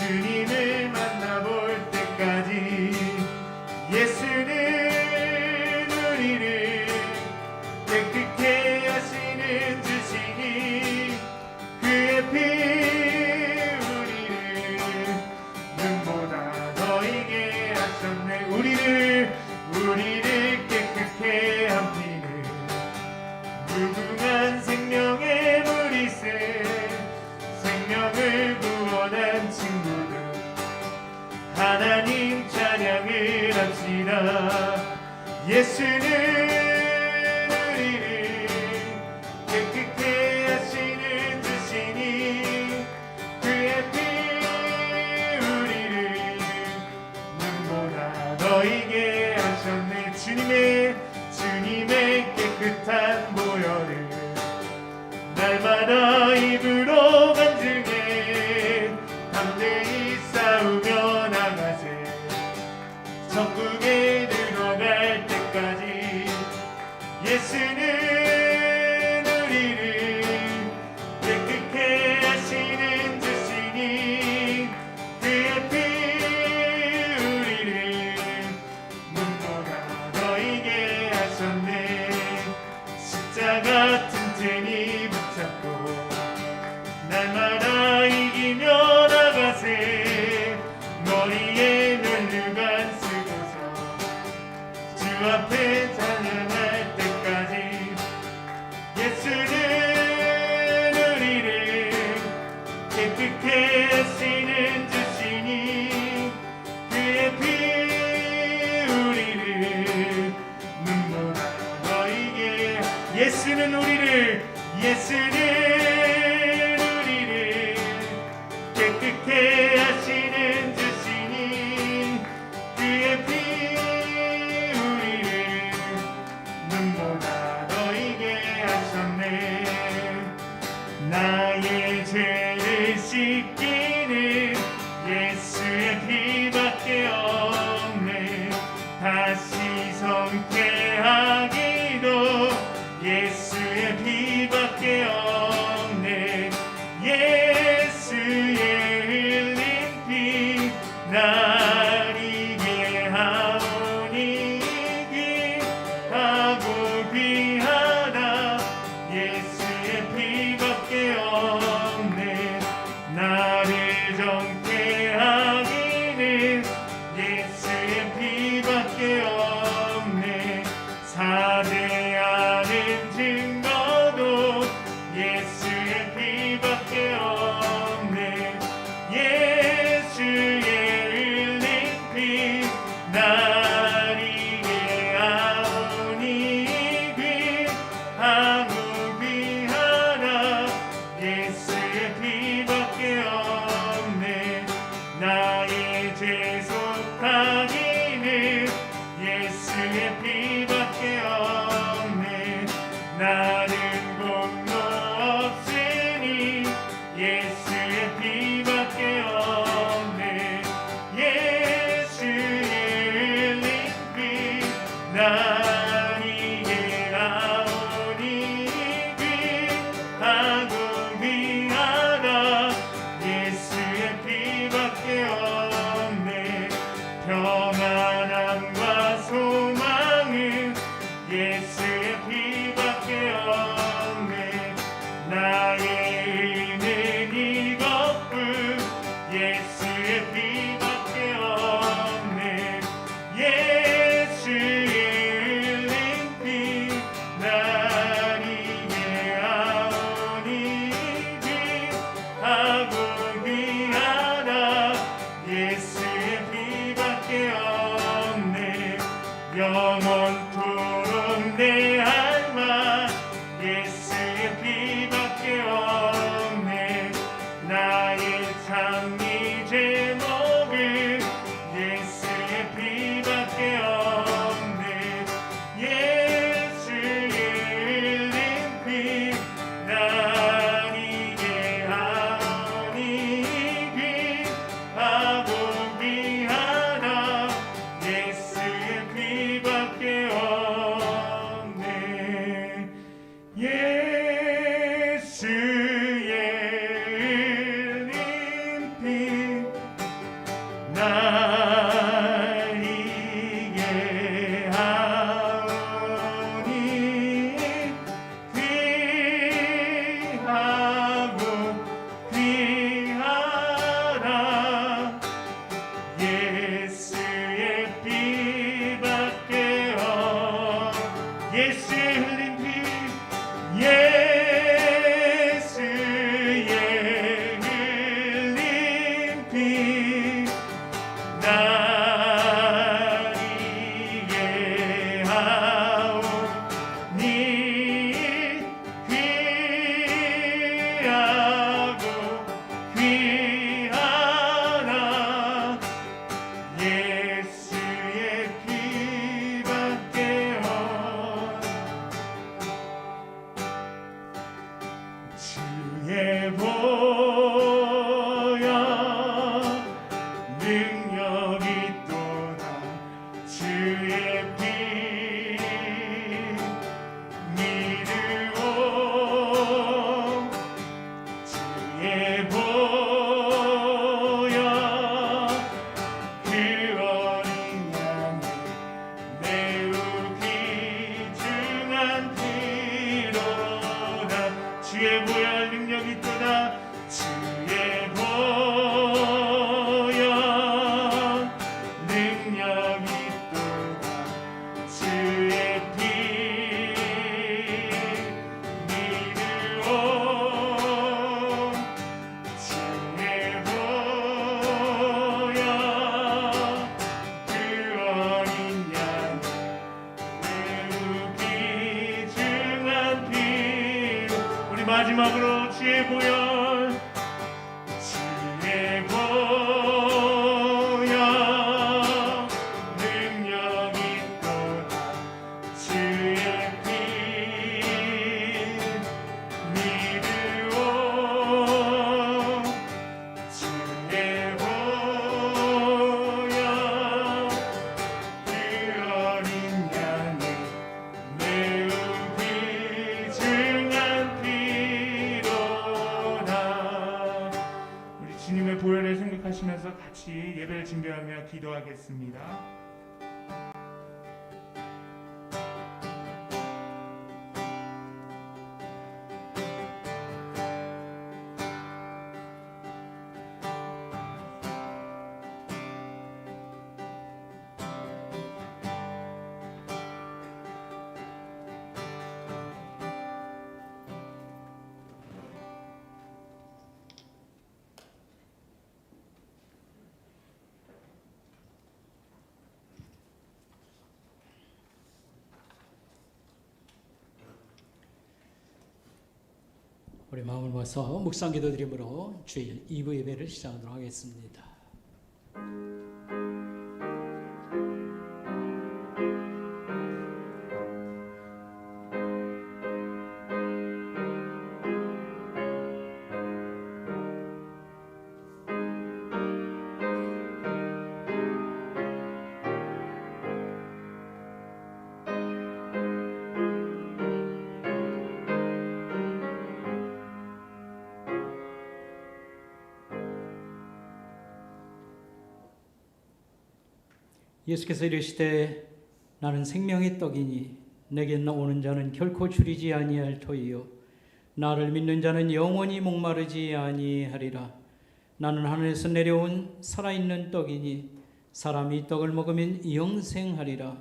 주님을 만나볼 때까지 예수는 우리를 깨끗게 하시는 주시니 그의 피 우리를 눈보다 더이게 하셨네. 우리를 깨끗게 한 피는 무궁한 생명의 물이세. 생명을 구원한 친구들 하나님 찬양을 합시다. 예수는 우리를 깨끗게 하시는 주시니 그의 피 우리를 눈보다 더이게 하셨네. 주님의 깨끗한 보혈을 날마다 입으로 간증해 담대히 싸우며 나가세. 천국에 들어갈 때까지 예수는 우리를 깨끗게 하시는 주시니 그의 피 우리를 눈보다 더이게 하셨네. 십자가 튼튼히 붙잡고 날마다 이기며 나가세. 머리에 면류관 쓰고서 주 앞에 찬양할 때까지 예수는 우리를 깨끗게 하시는 주시니 그의 피 우리를 눈보다 더이게. 예수는 우리를 깨끗게 하시는 주시니 그의 피 우리를 눈보다 더이게 하셨네. 나의 죄를 씻기는 예수의 피밖에 없네. 다시 성쾌하기도 예수의 피밖에 없네. 예수의 흘린 피 날 이게 하오니 귀하고 귀하다. 예수의 피밖에 없네. 나를 정케 하기는 예수의 피밖에 없네. 사대하는 증거도 예수의 피밖에 없네. 예수의 흘린 피 날 이게 하오니 귀하고 귀하다. 예수의 피밖에 없네. 나의 죄 속하기는 예수의 피밖에 없네. 나는 공로 없으니 예수의 피밖에 없네. 예수의 흘린 피 날 이게 하오니 귀하고 귀하다. 주님의 보혈을 생각하시면서 같이 예배를 준비하며 기도하겠습니다. 우리 마음을 모아서 묵상기도 드림으로 주일 2부 예배를 시작하도록 하겠습니다. 예수께서 이르시되 나는 생명의 떡이니 내게 오는 자는 결코 줄이지 아니할 터이요 나를 믿는 자는 영원히 목마르지 아니하리라. 나는 하늘에서 내려온 살아있는 떡이니 사람이 이 떡을 먹으면 영생하리라.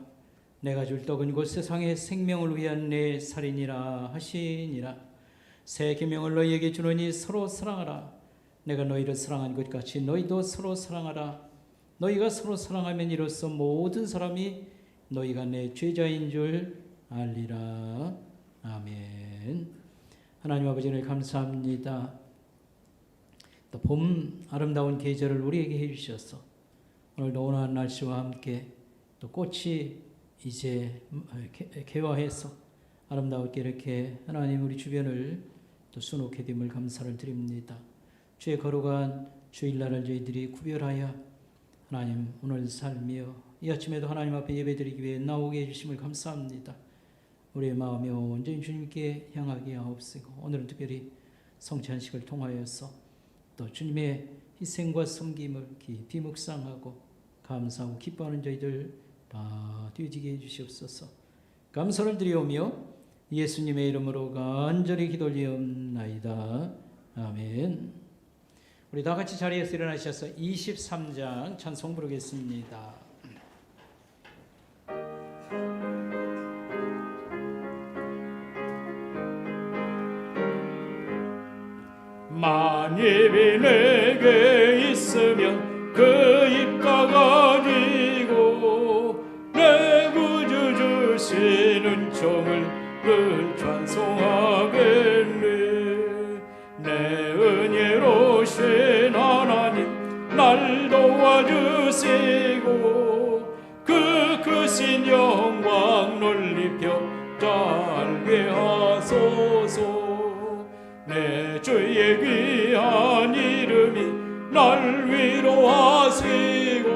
내가 줄 떡은 곧 세상의 생명을 위한 내 살이니라 하시니라. 새 계명을 너희에게 주노니 서로 사랑하라. 내가 너희를 사랑한 것 같이 너희도 서로 사랑하라. 너희가 서로 사랑하면 이로써 모든 사람이 너희가 내 제자인 줄 알리라. 아멘. 하나님 아버지를 감사합니다. 또 봄 아름다운 계절을 우리에게 해주셔서 오늘도 온화한 날씨와 함께 또 꽃이 이제 개화해서 아름답게 이렇게 하나님 우리 주변을 또 수놓게 됨을 감사를 드립니다. 주의 거룩한 주일날을 저희들이 구별하여 하나님 오늘 살며 이 아침에도 하나님 앞에 예배드리기 위해 나오게 해주심을 감사합니다. 우리의 마음이 온전히 주님께 향하게 하옵시고 오늘은 특별히 성찬식을 통하여서 또 주님의 희생과 섬김을 깊이 묵상하고 감사하고 기뻐하는 저희들 다 되어지게 해주시옵소서. 감사를 드리오며 예수님의 이름으로 간절히 기도리옵나이다. 아멘. 우리 다 같이 자리에서 일어나셔서 23장 찬송 부르겠습니다. 만입이 내게 있으면 그 입가 가지고 내 구주 주신 은총을 늘 찬송하겠네. 내 은혜로신 하나님 날 도와주시고 그 크신 영광 넓혀 알게 하소서. 내 주의 귀한 이름이 날 위로하시고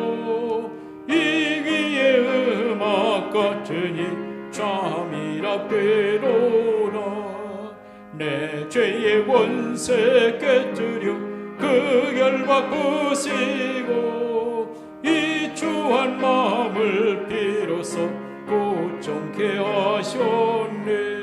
이 귀의 음악 같으니 잠이라 꿰로라. 내 죄의 권세 깨뜨려 그 결박 부시고 이 추한 마음을 비로소 고정케 하셨네.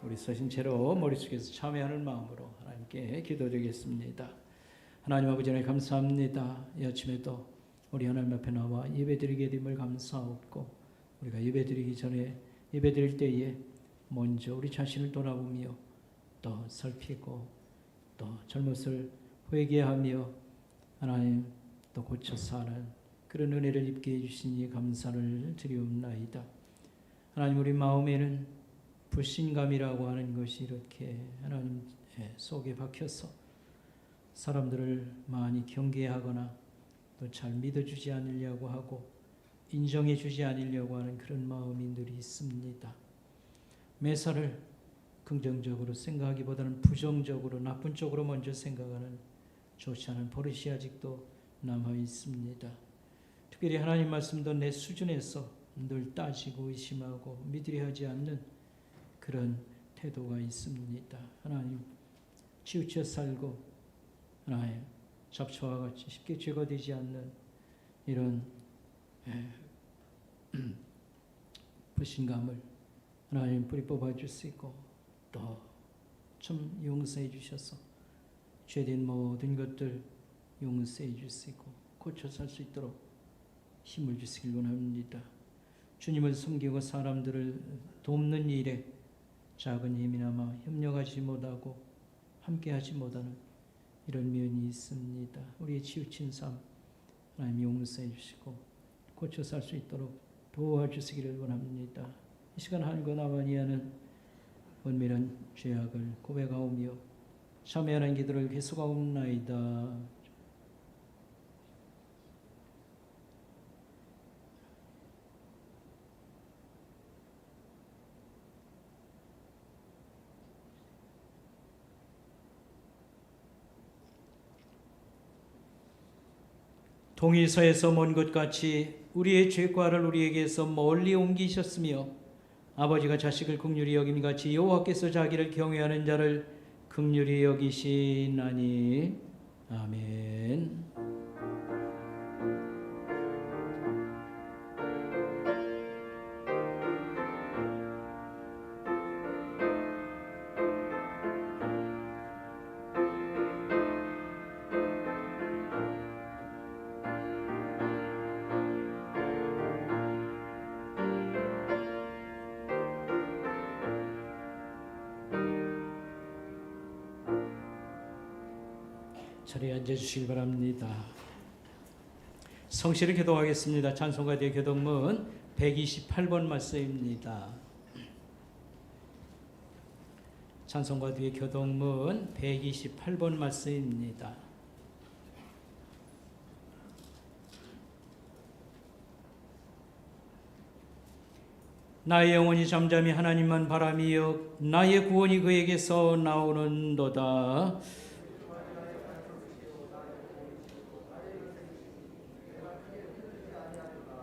우리 서신 채로 머릿속에서 참여하는 마음으로 하나님께 기도드리겠습니다. 하나님 아버지 하나님 감사합니다. 이 아침에도 우리 하나님 앞에 나와 예배드리게 됨을 감사하옵고 우리가 예배드리기 전에 예배드릴 때에 먼저 우리 자신을 돌아보며 또 살피고 또 잘못을 회개하며 하나님 또 고쳐 사는 그런 은혜를 입게 해주시니 감사를 드리옵나이다. 하나님 우리 마음에는 불신감이라고 하는 것이 이렇게 하나님 속에 박혀서 사람들을 많이 경계하거나 또 잘 믿어주지 않으려고 하고 인정해주지 않으려고 하는 그런 마음이 늘 있습니다. 매사를 긍정적으로 생각하기보다는 부정적으로 나쁜 쪽으로 먼저 생각하는 좋지 않은 버릇이 아직도 남아 있습니다. 특별히 하나님 말씀도 내 수준에서 늘 따지고 의심하고 믿으려 하지 않는 그런 태도가 있습니다. 하나님 치우쳐 살고 하나님 잡초와 같이 쉽게 제거되지 않는 이런 불신감을 하나님 뿌리 뽑아 주시고 또 좀 용서해 주셔서 죄된 모든 것들 용서해 주시고 고쳐 살 수 있도록 힘을 주시길 원합니다. 주님을 섬기고 사람들을 돕는 일에 작은 힘이나마 협력하지 못하고 함께하지 못하는 이런 면이 있습니다. 우리의 치우친 삶 하나님 용서해 주시고 고쳐 살 수 있도록 도와주시기를 원합니다. 이 시간 하나님과 나만이 하는 은밀한 죄악을 고백하오며 참여하는 기도를 계속하옵나이다. 동일서에서 먼 것 같이 우리의 죄과를 우리에게서 멀리 옮기셨으며 아버지가 자식을 긍휼히 여김 같이 여호와께서 자기를 경외하는 자를 긍휼히 여기시나니. 아멘. 자리에 앉아주시기 바랍니다. 성실히 교독하겠습니다. 찬송가대 교독문 128번 말씀입니다. 찬송가대 교독문 128번 말씀입니다. 나의 영혼이 잠잠히 하나님만 바라미어 나의 구원이 그에게서 나오는도다.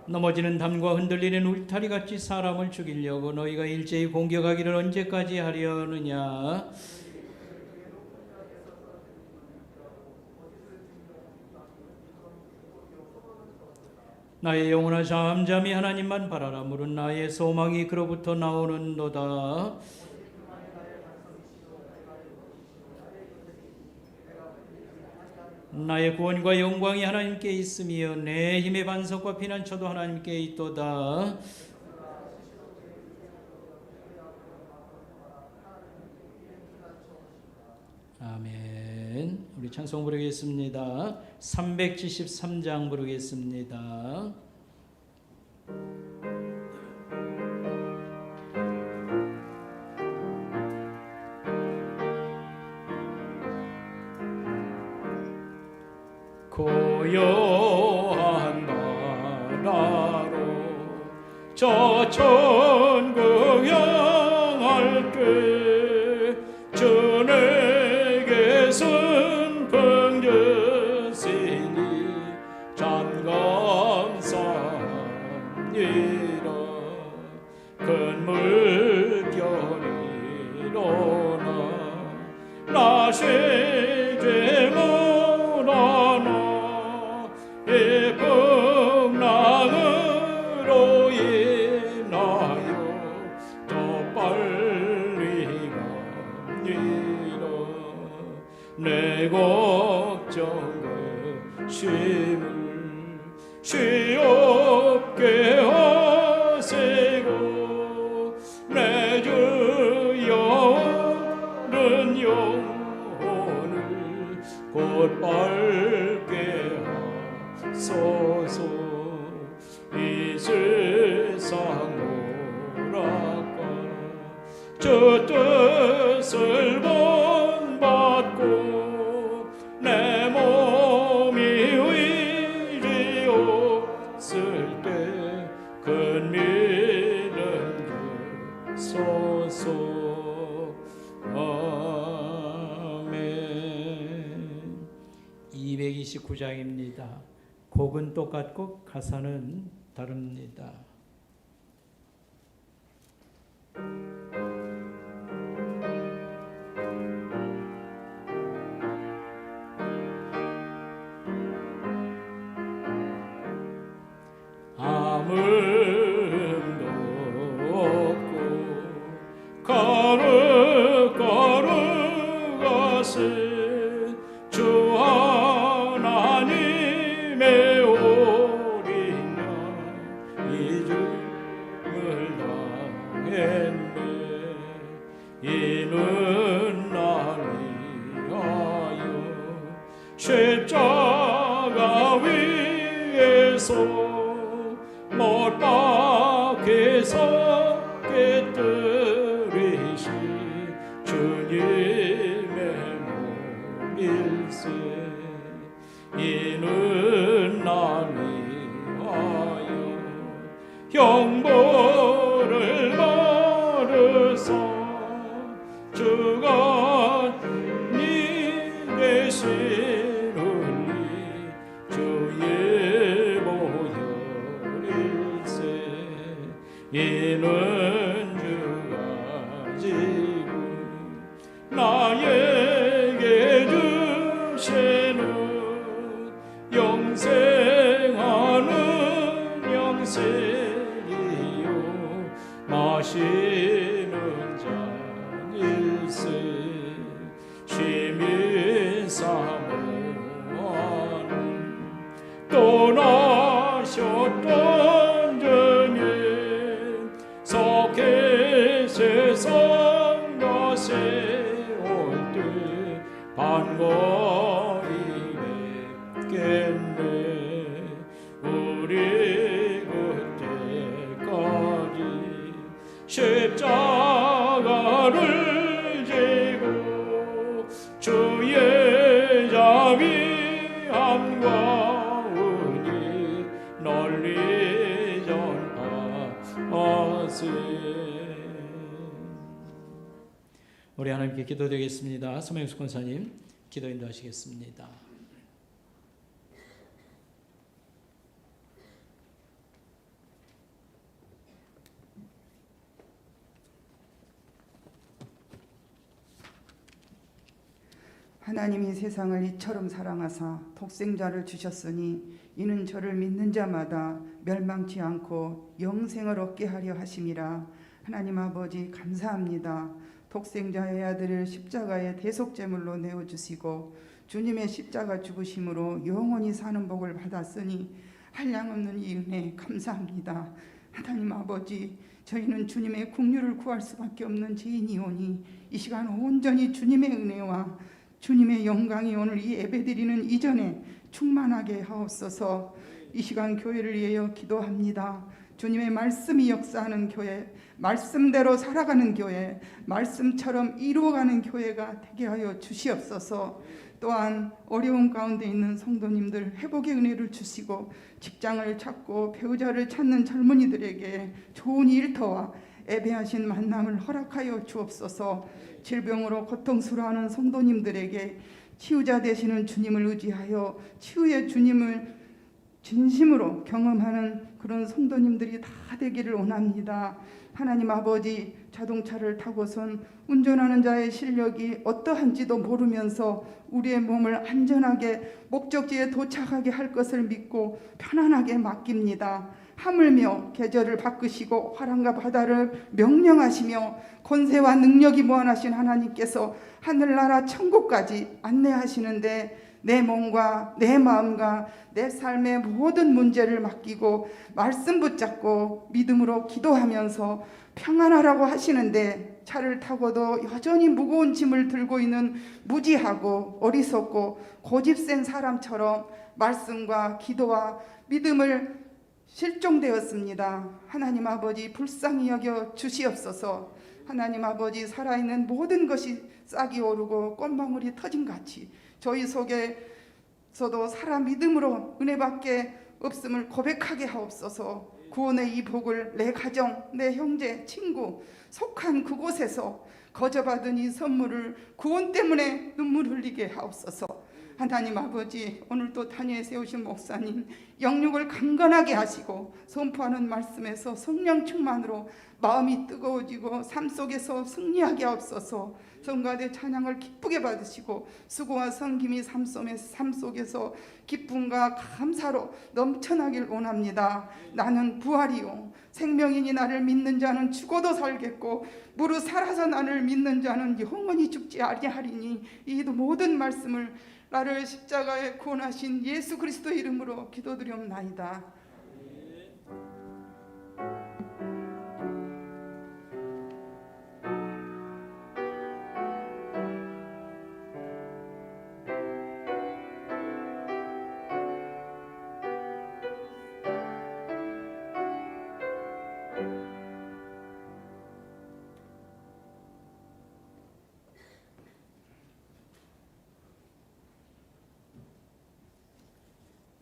넘어지는 담과 흔들리는 울타리같이 사람을 죽이려고 너희가 일제히 공격하기를 언제까지 하려느냐. 나의 영혼아 잠잠히 하나님만 바라라. 물은 나의 소망이 그로부터 나오는도다. 나의 구원과 영광이 하나님께 있으며 내 힘의 반석과 피난처도 하나님께 있도다. 아멘. 우리 찬송 부르겠습니다. 373장 부르겠습니다. 고요한 나라로 저 천국 향할 때 주 내게 순풍 주시니 참 감사합니다. 큰 물결이로나 나 세죄 못하나 이 풍랑으로 인하여 더 빨리 갑니다. 내 걱정과 쉼을 쉬옵게 하시고 내 주 영원은 영혼을 곧 밝게 하소서. 이 세상 오락과 저 뜻을 본받고 내 몸이 의리 없을 때 큰 믿음 주소서. 아멘. 229장입니다. 곡은 똑같고 가사는 다릅니다. 주 하나님의 어린 양 이름을 당했네. 이는 날 위하여 십자가 위에서 못 박혀서 깨뜨리신 주님의 몸일세. 이는 날 위하여 형벌을 받으사 주가 니 대신 흘리 주의 보혈일세. 이는 주가 지금 나에게 주시는 영생하는 영생이요 마시는 잔일세. 시민 사모하는 떠나셨던 주님 속해 세상 나세올 때 반가이 뵙겠네. 우리 그때까지 십자가를 지고 주의 자비함과 은혜 널리 전하세. 우리 하나님께 기도드리겠습니다. 서명숙 권사님 기도 인도하시겠습니다. 하나님이 세상을 이처럼 사랑하사 독생자를 주셨으니 이는 저를 믿는 자마다 멸망치 않고 영생을 얻게 하려 하심이라. 하나님 아버지 감사합니다. 독생자의 아들을 십자가의 대속제물로 내어주시고 주님의 십자가 죽으심으로 영원히 사는 복을 받았으니 한량없는 이 은혜 감사합니다. 하나님 아버지, 저희는 주님의 긍휼을 구할 수밖에 없는 죄인이오니 이 시간 온전히 주님의 은혜와 주님의 영광이 오늘 이 예배드리는 이전에 충만하게 하옵소서. 이 시간 교회를 위하여 기도합니다. 주님의 말씀이 역사하는 교회, 말씀대로 살아가는 교회, 말씀처럼 이루어가는 교회가 되게 하여 주시옵소서. 또한 어려운 가운데 있는 성도님들 회복의 은혜를 주시고 직장을 찾고 배우자를 찾는 젊은이들에게 좋은 일터와 예배하신 만남을 허락하여 주옵소서. 질병으로 고통스러워하는 성도님들에게 치유자 되시는 주님을 의지하여 치유의 주님을 진심으로 경험하는 그런 성도님들이 다 되기를 원합니다. 하나님 아버지, 자동차를 타고선 운전하는 자의 실력이 어떠한지도 모르면서 우리의 몸을 안전하게 목적지에 도착하게 할 것을 믿고 편안하게 맡깁니다. 하물며 계절을 바꾸시고 화랑과 바다를 명령하시며 권세와 능력이 무한하신 하나님께서 하늘나라 천국까지 안내하시는데 내 몸과 내 마음과 내 삶의 모든 문제를 맡기고 말씀 붙잡고 믿음으로 기도하면서 평안하라고 하시는데 차를 타고도 여전히 무거운 짐을 들고 있는 무지하고 어리석고 고집센 사람처럼 말씀과 기도와 믿음을 실종되었습니다. 하나님 아버지, 불쌍히 여겨 주시옵소서. 하나님 아버지, 살아있는 모든 것이 싹이 오르고 꽃망울이 터진같이 저희 속에서도 살아 믿음으로 은혜밖에 없음을 고백하게 하옵소서. 구원의 이 복을 내 가정, 내 형제, 친구 속한 그곳에서 거저받은 이 선물을 구원 때문에 눈물 흘리게 하옵소서. 하나님 아버지, 오늘도 단위에 세우신 목사님 영육을 강건하게 하시고 선포하는 말씀에서 성령 충만으로 마음이 뜨거워지고 삶 속에서 승리하게 하옵소서. 성가대 찬양을 기쁘게 받으시고 수고와 섬김이 삶 속에서 기쁨과 감사로 넘쳐나길 원합니다. 나는 부활이요 생명이니 나를 믿는 자는 죽어도 살겠고 무릇 살아서 나를 믿는 자는 영원히 죽지 아니하리니. 이 모든 말씀을 나를 십자가에 구원하신 예수 그리스도 이름으로 기도드리옵나이다.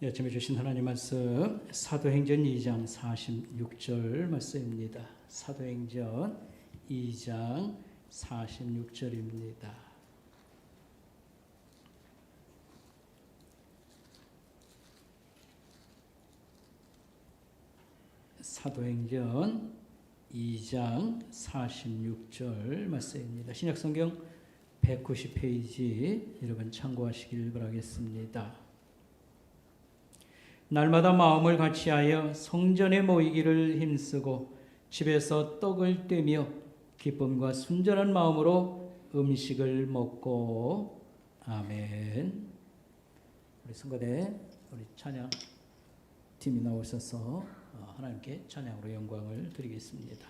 아침에 주신 하나님 말씀 사도행전 2장 46절 말씀입니다. 사도행전 2장 46절입니다. 사도행전 2장 46절 말씀입니다. 신약성경 190페이지 여러분 참고하시길 바라겠습니다. 날마다 마음을 같이하여 성전에 모이기를 힘쓰고 집에서 떡을 떼며 기쁨과 순전한 마음으로 음식을 먹고. 아멘. 우리 성가대 우리 찬양 팀이 나오셔서 하나님께 찬양으로 영광을 드리겠습니다.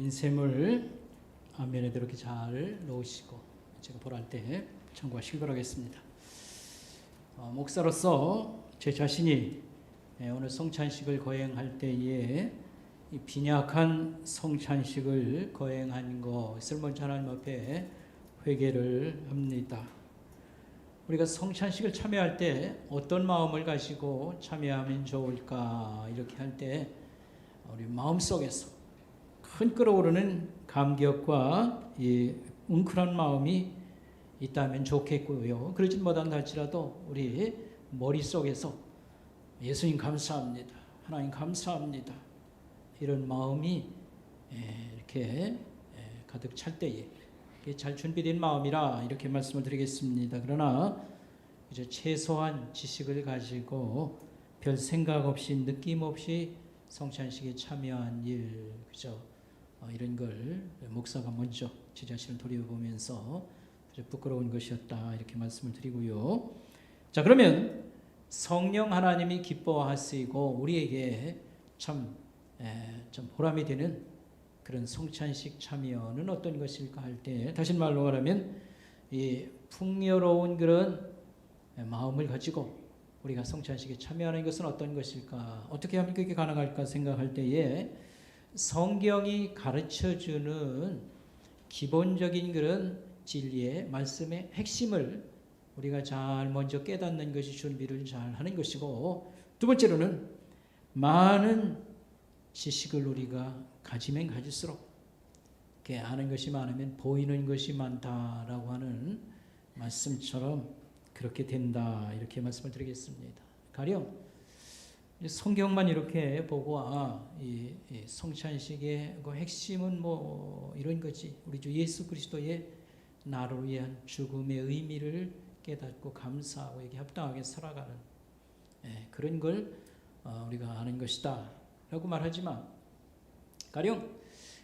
인셈을 앞면에도 이렇게 잘 놓으시고 제가 보랄 때 참고하시기 바라겠습니다. 목사로서 제 자신이 오늘 성찬식을 거행할 때에 이 빈약한 성찬식을 거행한 것을 먼저 하나님 앞에 회개를 합니다. 우리가 성찬식을 참여할 때 어떤 마음을 가지고 참여하면 좋을까 이렇게 할 때 우리 마음속에서 큰 끓어오르는 감격과 이 웅크란 마음이 있다면 좋겠고요. 그러지 못한다 할지라도 우리 머릿속에서 예수님 감사합니다. 하나님 감사합니다. 이런 마음이 이렇게 가득 찰 때에 잘 준비된 마음이라 이렇게 말씀을 드리겠습니다. 그러나 이제 최소한 지식을 가지고 별 생각 없이 느낌 없이 성찬식에 참여한 일, 그죠? 이런 걸 목사가 먼저 제 자신을 돌아보면서 부끄러운 것이었다 이렇게 말씀을 드리고요. 자, 그러면 성령 하나님이 기뻐하시고 우리에게 참 보람이 되는 그런 성찬식 참여는 어떤 것일까 할 때, 다시 말로 말하면 이 풍요로운 그런 마음을 가지고 우리가 성찬식에 참여하는 것은 어떤 것일까, 어떻게 하면 그게 가능할까 생각할 때에 성경이 가르쳐주는 기본적인 그런 진리의 말씀의 핵심을 우리가 잘 먼저 깨닫는 것이 준비를 잘 하는 것이고, 두 번째로는 많은 지식을 우리가 가지면 가질수록 이렇게 아는 것이 많으면 보이는 것이 많다라고 하는 말씀처럼 그렇게 된다 이렇게 말씀을 드리겠습니다. 가령 성경만 이렇게 보고 이 성찬식의 그 핵심은 뭐 이런 거지, 우리 주 예수 그리스도의 나를 위한 죽음의 의미를 깨닫고 감사하고 이게 합당하게 살아가는 그런 걸 우리가 아는 것이다 라고 말하지만, 가령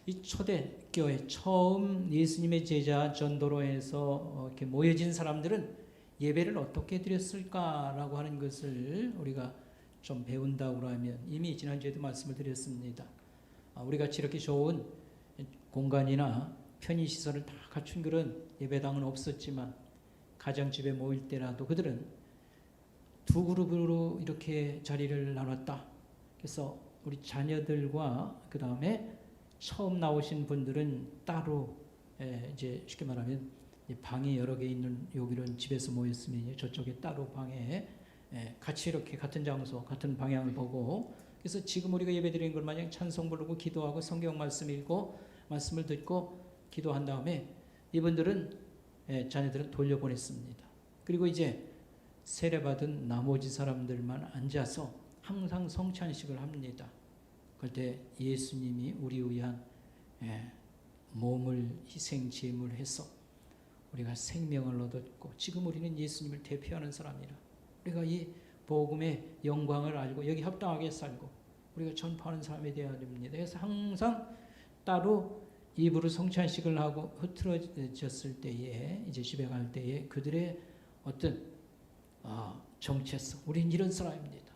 이 초대교회 처음 예수님의 제자 전도로에서 이렇게 모여진 사람들은 예배를 어떻게 드렸을까라고 하는 것을 우리가 좀 배운다고 하면, 이미 지난주에도 말씀을 드렸습니다. 우리 같이 이렇게 좋은 공간이나 편의시설을 다 갖춘 그런 예배당은 없었지만 가정집에 모일 때라도 그들은 두 그룹으로 이렇게 자리를 나눴다. 그래서 우리 자녀들과 그 다음에 처음 나오신 분들은 따로, 이제 쉽게 말하면 방이 여러 개 있는, 여기는 집에서 모였으면 저쪽에 따로 방에 같이 이렇게 같은 장소, 같은 방향을 보고, 그래서 지금 우리가 예배드리는 걸 마냥 찬송 부르고 기도하고 성경 말씀 읽고 말씀을 듣고 기도한 다음에 이분들은 자녀들은 돌려보냈습니다. 그리고 이제 세례받은 나머지 사람들만 앉아서 항상 성찬식을 합니다. 그때 예수님이 우리 위한 몸을 희생 제물해서 우리가 생명을 얻었고, 지금 우리는 예수님을 대표하는 사람이라 우리가 이 복음의 영광을 알고 여기 합당하게 살고 우리가 전파하는 사람이 되어야 됩니다. 그래서 항상 따로 입으로 성찬식을 하고 흐트러졌을 때에, 이제 집에 갈 때에 그들의 어떤 정체성, 우린 이런 사람입니다.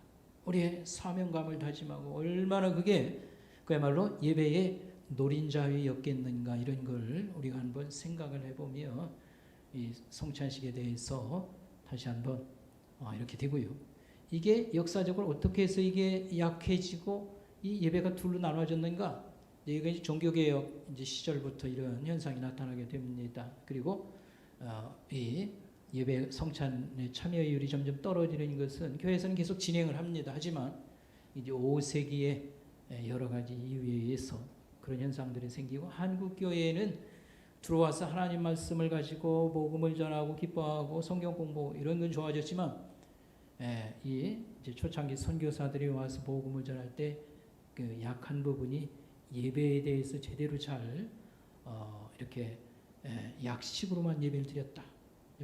우리의 사명감을 다짐하고 얼마나 그게 그야말로 예배의 노린자위였겠는가, 이런 걸 우리가 한번 생각을 해보며 이 성찬식에 대해서 다시 한번 이렇게 되고요. 이게 역사적으로 어떻게 해서 이게 약해지고 이 예배가 둘로 나눠졌는가? 이게 이제 종교개혁 이제 시절부터 이런 현상이 나타나게 됩니다. 그리고 이 예배 성찬의 참여율이 점점 떨어지는 것은 교회에서는 계속 진행을 합니다. 하지만 이제 5세기에 여러 가지 이유에 의해서 그런 현상들이 생기고, 한국 교회에는 들어와서 하나님 말씀을 가지고 복음을 전하고 기뻐하고 성경 공부 이런 건 좋아졌지만, 이 이제 초창기 선교사들이 와서 복음을 전할 때 그 약한 부분이 예배에 대해서 제대로 잘 이렇게 약식으로만 예배를 드렸다,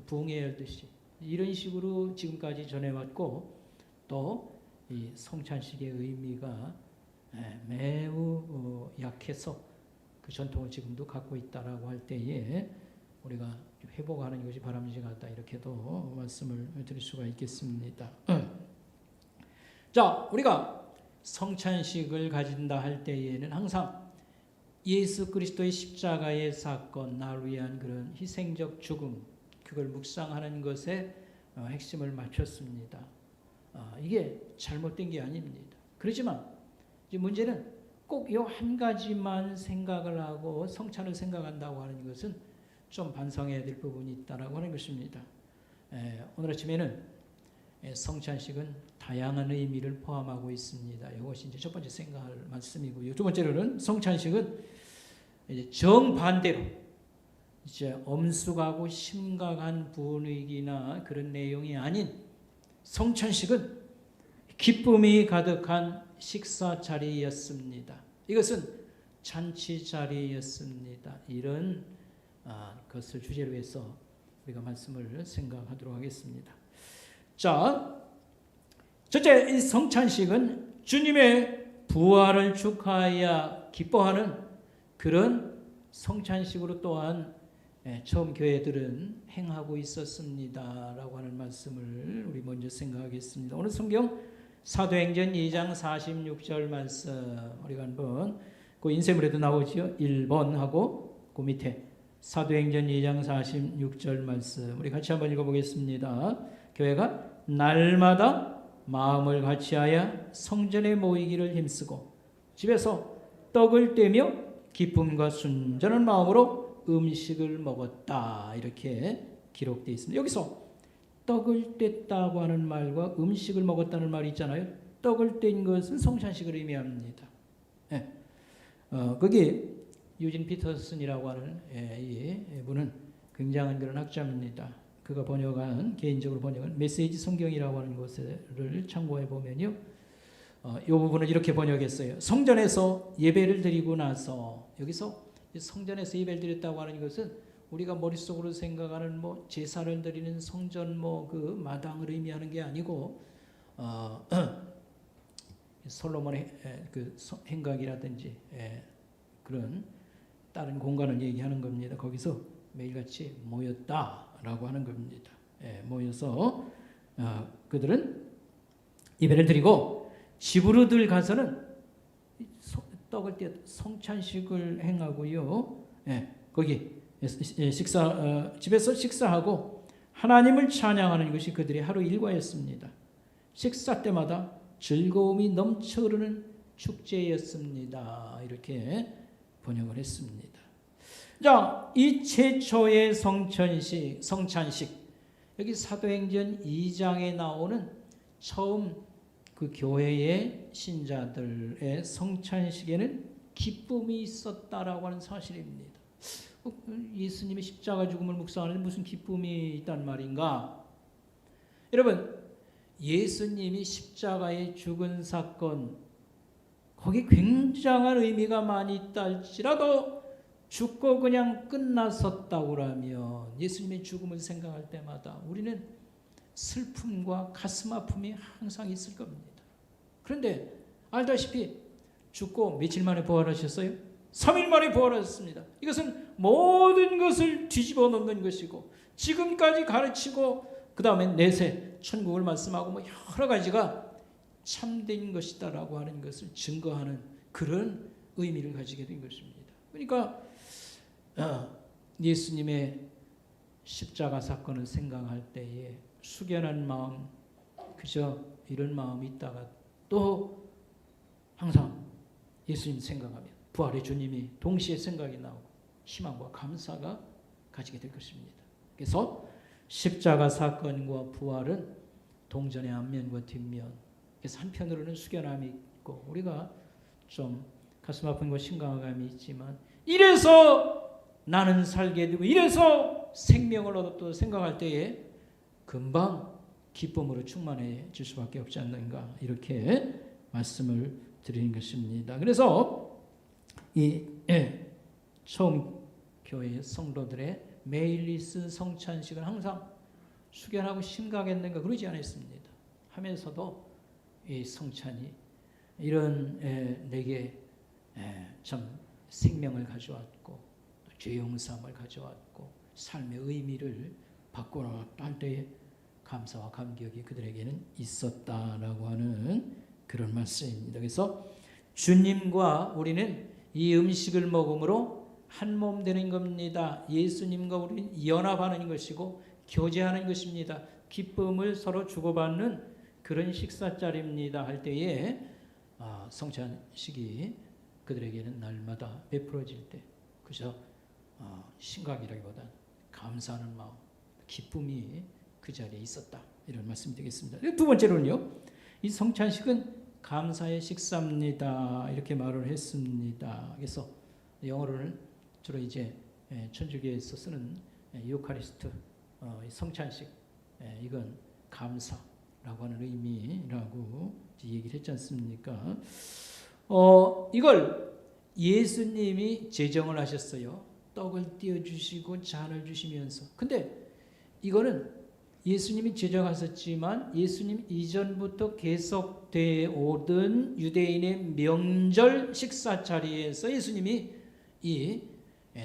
부흥회에 하듯이 이런 식으로 지금까지 전해왔고, 또 이 성찬식의 의미가 매우 약해서 그 전통을 지금도 갖고 있다라고 할 때에 우리가 회복하는 것이 바람직하다 이렇게도 말씀을 드릴 수가 있겠습니다. 자, 우리가 성찬식을 가진다 할 때에는 항상 예수 그리스도의 십자가의 사건, 나를 위한 그런 희생적 죽음, 그걸 묵상하는 것에 핵심을 맞췄습니다. 이게 잘못된 게 아닙니다. 그렇지만 이제 문제는 꼭 이 한 가지만 생각을 하고 성찬을 생각한다고 하는 것은 좀 반성해야 될 부분이 있다라고 하는 것입니다. 오늘 아침에는 성찬식은 다양한 의미를 포함하고 있습니다. 이것이 이제 첫 번째 생각할 말씀이고요. 두 번째로는 성찬식은 이제 정반대로 이제 엄숙하고 심각한 분위기나 그런 내용이 아닌 성찬식은 기쁨이 가득한 식사 자리였습니다. 이것은 잔치 자리였습니다. 이런 것을 주제로 해서 우리가 말씀을 생각하도록 하겠습니다. 자, 첫째, 이 성찬식은 주님의 부활을 축하하여 기뻐하는 그런 성찬식으로 또한 처음 교회들은 행하고 있었습니다라고 하는 말씀을 우리 먼저 생각하겠습니다. 오늘 성경 사도행전 2장 46절 말씀 우리가 한번 그 인쇄물에도 나오죠. 1번 하고 그 밑에 사도행전 2장 46절 말씀 우리 같이 한번 읽어보겠습니다. 교회가 날마다 마음을 같이하여 성전에 모이기를 힘쓰고 집에서 떡을 떼며 기쁨과 순전한 마음으로 음식을 먹었다 이렇게 기록되어 있습니다. 여기서 떡을 뗐다고 하는 말과 음식을 먹었다는 말이 있잖아요. 떡을 뗀 것은 성찬식을 의미합니다. 거기 유진 피터슨이라고 하는 이 분은 굉장한 그런 학자입니다. 그가 번역한 개인적으로 번역한 메시지 성경이라고 하는 것을 참고해 보면요, 이 부분을 이렇게 번역했어요. 성전에서 예배를 드리고 나서 여기서 성전에서 예배를 드렸다고 하는 것은 우리가 머릿속으로 생각하는 뭐 제사를 드리는 성전 뭐 그 마당을 의미하는 게 아니고 솔로몬의 그 행각이라든지 그런 다른 공간을 얘기하는 겁니다. 거기서 매일같이 모였다라고 하는 겁니다. 모여서 그들은 예배를 드리고 집으로들 가서는 떡을 떼 성찬식을 행하고요. 거기 집에서 식사하고 하나님을 찬양하는 것이 그들의 하루 일과였습니다. 식사 때마다 즐거움이 넘쳐 흐르는 축제였습니다. 이렇게 번역을 했습니다. 자, 이 최초의 성찬식 여기 사도행전 2장에 나오는 처음 그 교회의 신자들의 성찬식에는 기쁨이 있었다라고 하는 사실입니다. 예수님의 십자가 죽음을 묵상하는데 무슨 기쁨이 있단 말인가? 여러분, 예수님이 십자가에 죽은 사건 거기 굉장한 의미가 많이 있다 할지라도 죽고 그냥 끝났었다고 하면 예수님의 죽음을 생각할 때마다 우리는 슬픔과 가슴 아픔이 항상 있을 겁니다. 그런데 알다시피 죽고 며칠 만에 부활하셨어요? 3일 만에 부활하셨습니다. 이것은 모든 것을 뒤집어 놓는 것이고 지금까지 가르치고 그 다음에 내세 천국을 말씀하고 뭐 여러 가지가 참된 것이다라고 하는 것을 증거하는 그런 의미를 가지게 된 것입니다. 그러니까 예수님의 십자가 사건을 생각할 때에 숙연한 마음, 그저 이런 마음이 있다가 또 항상 예수님 생각하면 부활의 주님이 동시에 생각이 나오고 희망과 감사가 가지게 될 것입니다. 그래서 십자가 사건과 부활은 동전의 앞면과 뒷면, 그래서 한편으로는 숙연함이 있고 우리가 좀 가슴 아픔과 심각함이 있지만 이래서 나는 살게 되고 이래서 생명을 얻었다 생각할 때에 금방 기쁨으로 충만해질 수밖에 없지 않는가 이렇게 말씀을 드리는 것입니다. 그래서 이 처음 교회 성도들의 메일리스 성찬식은 항상 숙연하고 심각했는가 그러지 않았습니다. 하면서도 이 성찬이 이런 내게 참 생명을 가져왔고 죄 용서함을 가져왔고 삶의 의미를 바꿔나갔다 할 때에 감사와 감격이 그들에게는 있었다라고 하는 그런 말씀입니다. 그래서 주님과 우리는 이 음식을 먹음으로 한 몸 되는 겁니다. 예수님과 우리는 연합하는 것이고 교제하는 것입니다. 기쁨을 서로 주고받는 그런 식사 자리입니다 할 때에 성찬식이 그들에게는 날마다 베풀어질 때 그저 심각이라기보다 감사하는 마음, 기쁨이 그 자리에 있었다. 이런 말씀 드리겠습니다. 두 번째로는요. 이 성찬식은 감사의 식사입니다. 이렇게 말을 했습니다. 그래서 영어로는 주로 이제 천주교에서 쓰는 유카리스트, 성찬식, 이건 감사라고 하는 의미라고 얘기를 했지 않습니까? 이걸 예수님이 제정을 하셨어요. 떡을 띄워주시고 잔을 주시면서. 근데 이거는 예수님이 제정하셨지만 예수님 이전부터 계속되어 오던 유대인의 명절 식사 자리에서 예수님이 이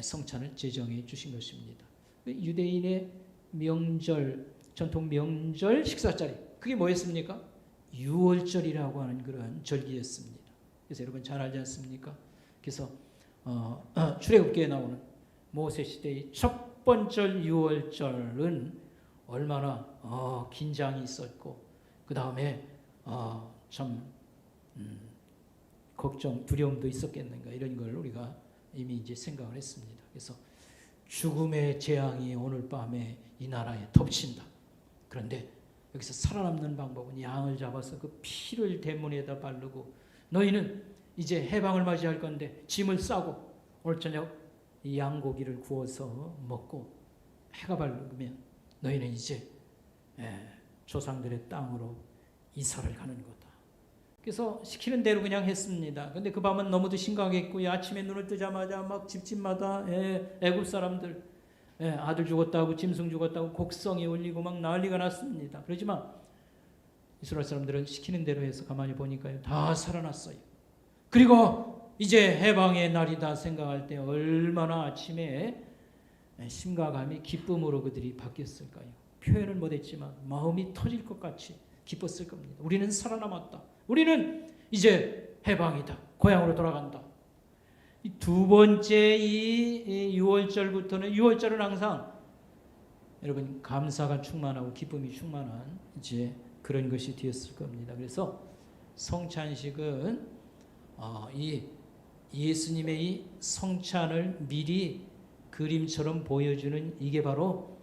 성찬을 제정해 주신 것입니다. 유대인의 명절, 전통 명절 식사 자리, 그게 뭐였습니까? 유월절이라고 하는 그런 절기였습니다. 그래서 여러분 잘 알지 않습니까? 그래서 출애굽기에 나오는 모세 시대의 첫 번째 유월절은 얼마나 긴장이 있었고 그 다음에 참 걱정, 두려움도 있었겠는가 이런 걸 우리가 이미 이제 생각을 했습니다. 그래서 죽음의 재앙이 오늘 밤에 이 나라에 덮친다. 그런데 여기서 살아남는 방법은 양을 잡아서 그 피를 대문에다 바르고 너희는 이제 해방을 맞이할 건데 짐을 싸고 오늘 저녁 이 양고기를 구워서 먹고 해가 밝으면 너희는 이제 조상들의 땅으로 이사를 가는 거다. 그래서 시키는 대로 그냥 했습니다. 근데 그 밤은 너무도 심각했고요. 아침에 눈을 뜨자마자 막 집집마다 애굽 사람들 아들 죽었다고 짐승 죽었다고 곡성이 울리고 막 난리가 났습니다. 그렇지만 이스라엘 사람들은 시키는 대로 해서 가만히 보니까요. 다 살아났어요. 그리고 이제 해방의 날이다 생각할 때 얼마나 아침에 심각함이 기쁨으로 그들이 바뀌었을까요? 표현을 못했지만 마음이 터질 것 같이 기뻤을 겁니다. 우리는 살아남았다. 우리는 이제 해방이다. 고향으로 돌아간다. 이 두 번째 이 6월절부터는 6월절은 항상 여러분 감사가 충만하고 기쁨이 충만한 이제 그런 것이 되었을 겁니다. 그래서 성찬식은 이 예수님의 이 성찬을 미리 그림처럼 보여주는 이게 바로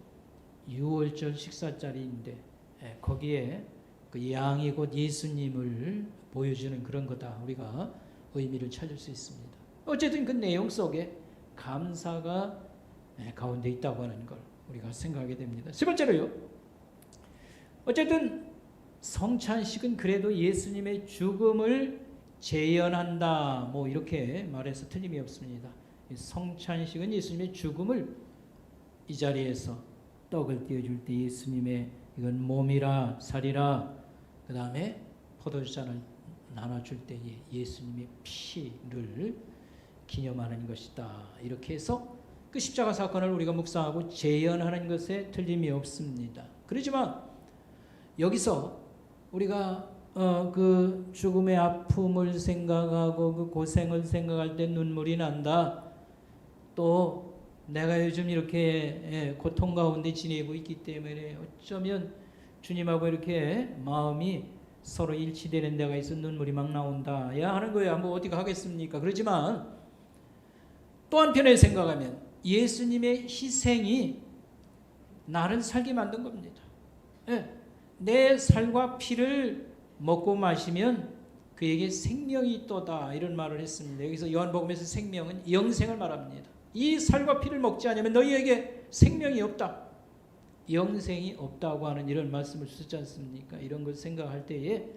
6월절 식사 자리인데 거기에 그 양이 곧 예수님을 보여주는 그런 거다. 우리가 의미를 찾을 수 있습니다. 어쨌든 그 내용 속에 감사가 가운데 있다고 하는 걸 우리가 생각하게 됩니다. 세 번째로요. 어쨌든 성찬식은 그래도 예수님의 죽음을 재현한다. 뭐 이렇게 말해서 틀림이 없습니다. 성찬식은 예수님의 죽음을 이 자리에서 떡을 띄워줄 때 예수님의 이건 몸이라 살이라 그 다음에 포도주잔을 나눠줄 때에 예수님의 피를 기념하는 것이다. 이렇게 해서 그 십자가 사건을 우리가 묵상하고 재현하는 것에 틀림이 없습니다. 그렇지만 여기서 우리가 그 죽음의 아픔을 생각하고 그 고생을 생각할 때 눈물이 난다. 또 내가 요즘 이렇게 고통 가운데 지내고 있기 때문에 어쩌면 주님하고 이렇게 마음이 서로 일치되는 데가 있어 눈물이 막 나온다. 야 하는 거야. 뭐 어디 가겠습니까? 그렇지만 또 한편에 생각하면 예수님의 희생이 나를 살게 만든 겁니다. 내 살과 피를 먹고 마시면 그에게 생명이 있도다. 이런 말을 했습니다. 여기서 요한복음에서 생명은 영생을 말합니다. 이 살과 피를 먹지 않으면 너희에게 생명이 없다. 영생이 없다고 하는 이런 말씀을 쓰지 않습니까? 이런 걸 생각할 때에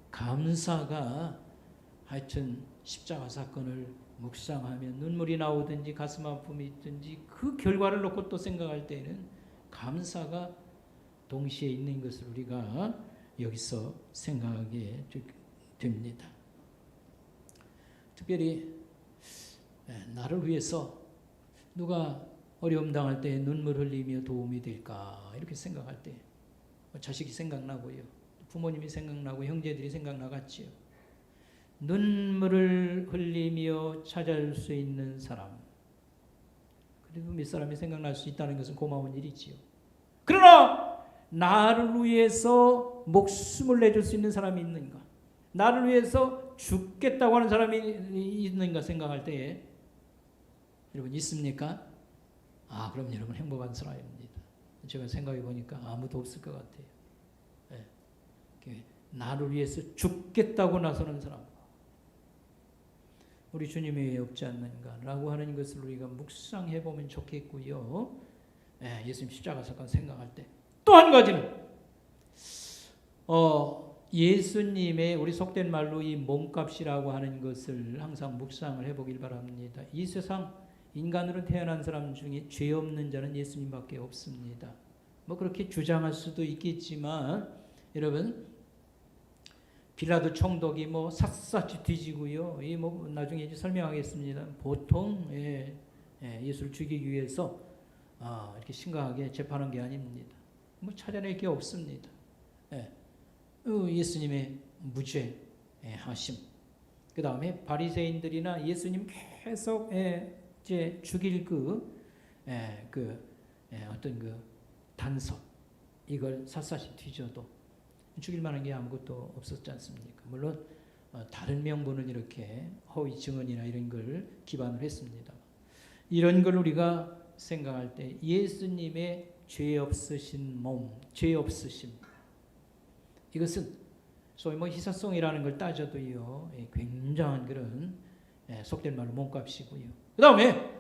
감사가 하여튼 십자가 사건을 묵상하면 눈물이 나오든지 가슴 아픔이 있든지 그 결과를 놓고 또 생각할 때에는 감사가 동시에 있는 것을 우리가 여기서 생각하게 됩니다. 특별히 나를 위해서 누가 어려움 당할 때 눈물 흘리며 도움이 될까 이렇게 생각할 때 자식이 생각나고요. 부모님이 생각나고 형제들이 생각나겠지요. 눈물을 흘리며 찾아줄 수 있는 사람 그래도 몇 사람이 생각날 수 있다는 것은 고마운 일이지요. 그러나 나를 위해서 목숨을 내줄 수 있는 사람이 있는가? 나를 위해서 죽겠다고 하는 사람이 있는가 생각할 때에 여러분 있습니까? 그럼 여러분 행복한 사람입니다. 제가 생각해 보니까 아무도 없을 것 같아요. 예. 나를 위해서 죽겠다고 나서는 사람, 우리 주님이 없지 않는가라고 하는 것을 우리가 묵상해 보면 좋겠고요. 예수님 십자가 사건 생각할 때 또 한 가지는 예수님의 우리 속된 말로 이 몸값이라고 하는 것을 항상 묵상을 해보길 바랍니다. 이 세상 인간으로 태어난 사람 중에 죄 없는 자는 예수님밖에 없습니다. 뭐 그렇게 주장할 수도 있겠지만 여러분, 빌라도 총독이 뭐 샅샅이 뒤지고요. 이 뭐 나중에 이제 설명하겠습니다. 보통 예수를 죽이기 위해서 이렇게 심각하게 재판한 게 아닙니다. 뭐 찾아낼 게 없습니다. 예수님의 무죄 하심. 그 다음에 바리새인들이나 예수님 계속 이제 죽일 어떤 그 단서, 이걸 샅샅이 뒤져도 죽일 만한 게 아무것도 없었지 않습니까? 물론 다른 명분은 이렇게 허위 증언이나 이런 걸 기반으로 했습니다. 이런 걸 우리가 생각할 때 예수님의 죄 없으신 몸, 죄 없으심, 이것은 소위 뭐 희사성이라는 걸 따져도요, 굉장한 그런 속된 말로 몸값이고요. 그 다음에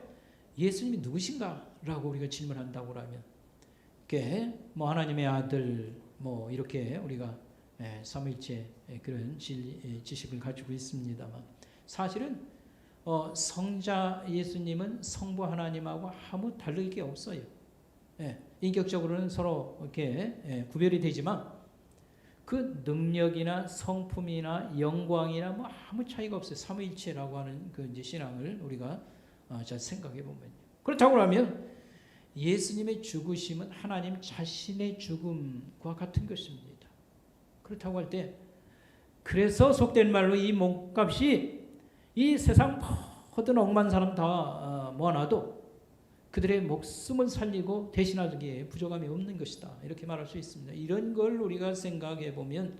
예수님이 누구신가라고 우리가 질문한다고 하면, 뭐 하나님의 아들, 뭐 이렇게 우리가 삼위일체 그런 지식을 가지고 있습니다만, 사실은 성자 예수님은 성부 하나님하고 아무 다를 게 없어요. 인격적으로는 서로 이렇게 구별이 되지만 그 능력이나 성품이나 영광이나 뭐 아무 차이가 없어요. 삼위일체라고 하는 그 이제 신앙을 우리가 잘 생각해 보면요. 그렇다고 하면 예수님의 죽으심은 하나님 자신의 죽음과 같은 것입니다. 그렇다고 할 때, 그래서 속된 말로 이 몸값이 이 세상 모든 억만 사람 다 모아놔도 그들의 목숨을 살리고 대신하기에 부족함이 없는 것이다, 이렇게 말할 수 있습니다. 이런 걸 우리가 생각해 보면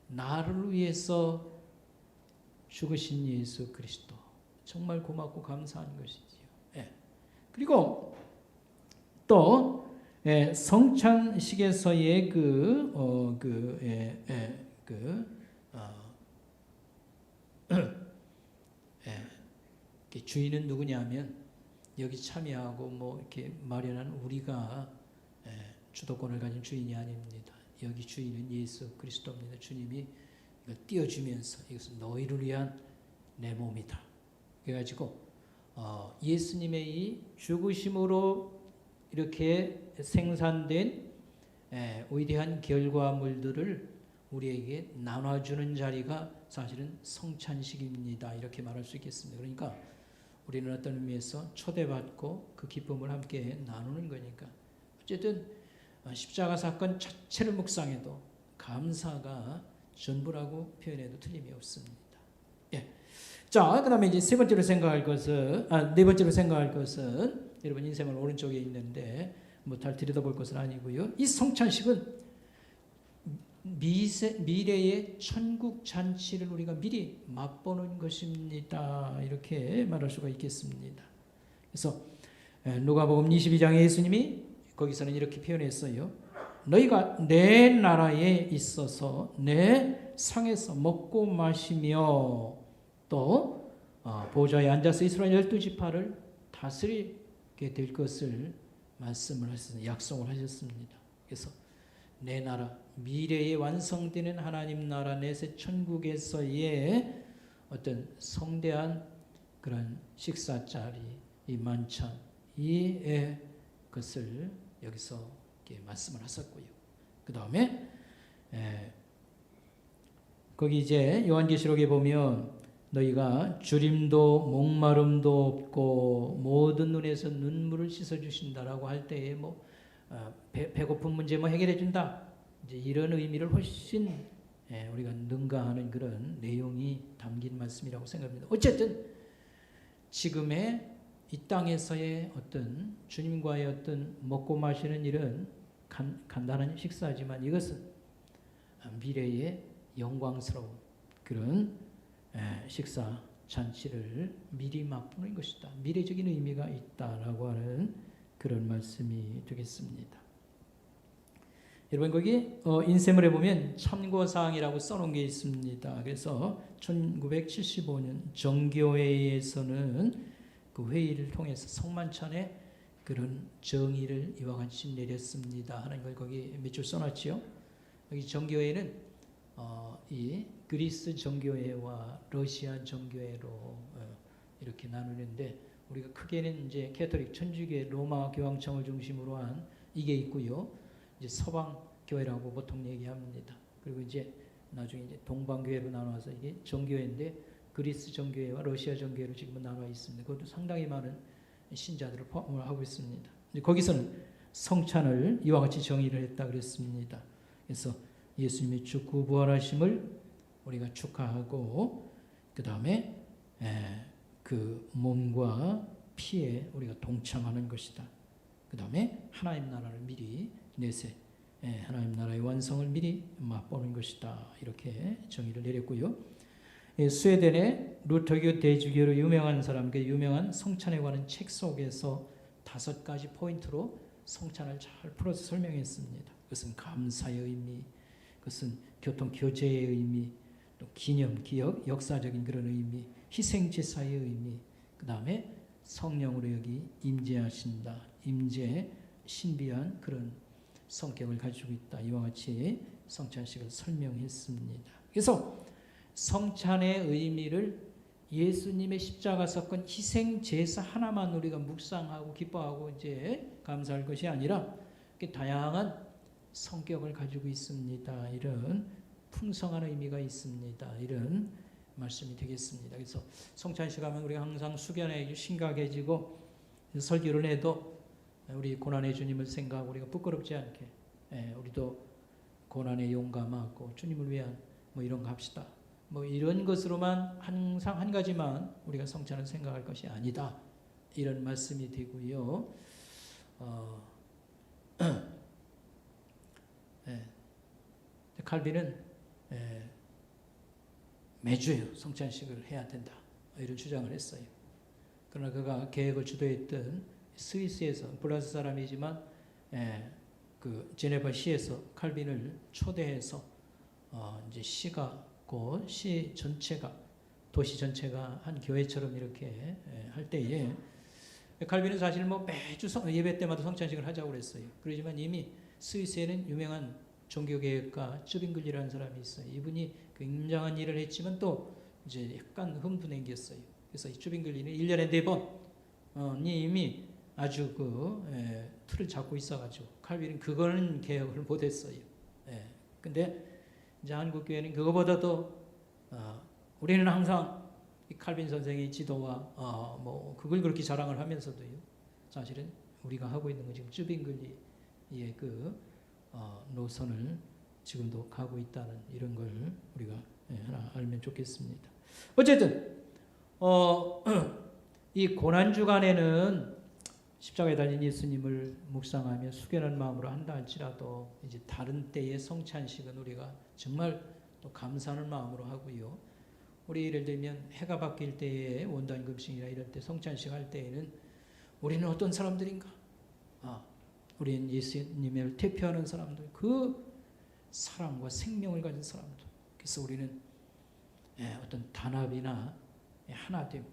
나를 위해서 죽으신 예수 그리스도, 정말 고맙고 감사한 것이지요. 그리고 또 성찬식에서의 주인은 누구냐면, 여기 참여하고 뭐 이렇게 마련한 우리가 주도권을 가진 주인이 아닙니다. 여기 주인은 예수 그리스도입니다. 주님이 이걸 띄워주면서 이것은 너희를 위한 내 몸이다. 그래가지고 예수님의 이 죽으심으로 이렇게 생산된 위대한 결과물들을 우리에게 나눠주는 자리가 사실은 성찬식입니다, 이렇게 말할 수 있겠습니다. 그러니까 우리는 어떤 의미에서 초대받고 그 기쁨을 함께 나누는 거니까, 어쨌든 십자가 사건 자체를 묵상해도 감사가 전부라고 표현해도 틀림이 없습니다. 자, 그다음에 이제 네 번째로 생각할 것은 여러분 인생은 오른쪽에 있는데 뭐 잘 들여다볼 것은 아니고요. 이 성찬식은 미래의 천국 잔치를 우리가 미리 맛보는 것입니다, 이렇게 말할 수가 있겠습니다. 그래서 누가복음 22장에 예수님이 거기서는 이렇게 표현했어요. 너희가 내 나라에 있어서 내 상에서 먹고 마시며 또 보좌에 앉아서 이스라엘 12지파를 다스리게 될 것을 말씀을 하셨습니다. 약속을 하셨습니다. 그래서 내 나라, 미래에 완성되는 하나님 나라 내세 천국에서의 어떤 성대한 그런 식사자리, 이 만찬, 이 것을 여기서 이렇게 말씀을 하셨고요. 그 다음에 거기 이제 요한계시록에 보면 너희가 주림도 목마름도 없고 모든 눈에서 눈물을 씻어주신다라고 할 때에 뭐 배고픈 문제 뭐 해결해 준다, 이제 이런 의미를 훨씬 우리가 능가하는 그런 내용이 담긴 말씀이라고 생각합니다. 어쨌든 지금의 이 땅에서의 어떤 주님과의 어떤 먹고 마시는 일은 간단한 식사지만 이것은 미래의 영광스러운 그런 식사 잔치를 미리 맛보는 것이다, 미래적인 의미가 있다라고 하는 그런 말씀이 되겠습니다. 여러분 거기 인쇄물에 보면 참고사항이라고 써놓은 게 있습니다. 그래서 1975년 정교회에서는 그 회의를 통해서 성만찬에 그런 정의를 이와 같이 내렸습니다 하는 걸 거기 몇 줄 써놨지요. 여기 정교회는 이 그리스 정교회와 러시아 정교회로 이렇게 나누는데 우리가 크게는 이제 캐톨릭 천주교 로마 교황청을 중심으로 한 이게 있고요. 이제 서방 교회라고 보통 얘기합니다. 그리고 이제 나중에 이제 동방교회로 나눠서 이게 정교회인데 그리스 정교회와 러시아 정교회로 지금은 나눠 있습니다. 그것도 상당히 많은 신자들을 포함을 하고 있습니다. 거기서는 성찬을 이와 같이 정의를 했다 그랬습니다. 그래서 예수님의 죽고 부활하심을 우리가 축하하고 그 다음에 그 몸과 피에 우리가 동참하는 것이다. 그 다음에 하나님 나라를 미리 내세 하나님 나라의 완성을 미리 맛보는 것이다. 이렇게 정의를 내렸고요. 스웨덴의 루터교 대주교로 유명한 사람, 그 유명한 성찬에 관한 책 속에서 5가지 포인트로 성찬을 잘 풀어서 설명했습니다. 그것은 감사의 의미, 그것은 교통 교제의 의미, 또 기념, 기억, 역사적인 그런 의미, 희생 제사의 의미, 그 다음에 성령으로 여기 임재하신다, 임재, 신비한 그런 성격을 가지고 있다. 이와 같이 성찬식을 설명했습니다. 그래서 성찬의 의미를 예수님의 십자가 사건 희생 제사 하나만 우리가 묵상하고 기뻐하고 이제 감사할 것이 아니라 다양한 성격을 가지고 있습니다. 이런 풍성한 의미가 있습니다. 이런 말씀이 되겠습니다. 그래서 성찬식 하면 우리가 항상 숙연하게 심각해지고 설교를 해도 우리 고난의 주님을 생각하고 우리가 부끄럽지 않게 우리도 고난에 용감하고 주님을 위한 뭐 이런 거 합시다. 뭐 이런 것으로만 항상 한 가지만 우리가 성찬을 생각할 것이 아니다. 이런 말씀이 되고요. 칼빈은 매주 성찬식을 해야 된다. 이런 주장을 했어요. 그러나 그가 계획을 주도했던 스위스에서 프랑스 사람이지만 그 제네바 시에서 칼빈을 초대해서 이제 시가 곧 시 전체가 도시 전체가 한 교회처럼 이렇게 할 때에 칼빈은 사실 뭐 매주 예배 때마다 성찬식을 하자고 그랬어요. 그러지만 이미 스위스에는 유명한 종교개혁가 쯔빙글리라는 사람이 있어요. 이분이 굉장한 일을 했지만 또 이제 약간 흥분행겼어요. 그래서 이 쯔빙글리는 1년에 4번이 이미 아주 그 틀을 잡고 있어가지고 칼빈은 그거는 개혁을 못했어요. 근데 이제 한국 교회는 그거보다도 우리는 항상 이 칼빈 선생의 지도와 뭐 그걸 그렇게 자랑을 하면서도요. 사실은 우리가 하고 있는 건 지금 쯔빙글리의 그 노선을 지금도 가고 있다는 이런 걸 우리가 하나 알면 좋겠습니다. 어쨌든 이 고난 주간에는 십자가에 달린 예수님을 묵상하며 숙연한 마음으로 한다 할지라도 이제 다른 때의 성찬식은 우리가 정말 또 감사하는 마음으로 하고요. 우리 예를 들면 해가 바뀔 때에 원단 금식이나 이럴 때 성찬식 할 때에는 우리는 어떤 사람들인가? 우리는 예수님을 대표하는 사람들, 그 사랑과 생명을 가진 사람들. 그래서 우리는 어떤 단합이나 하나됨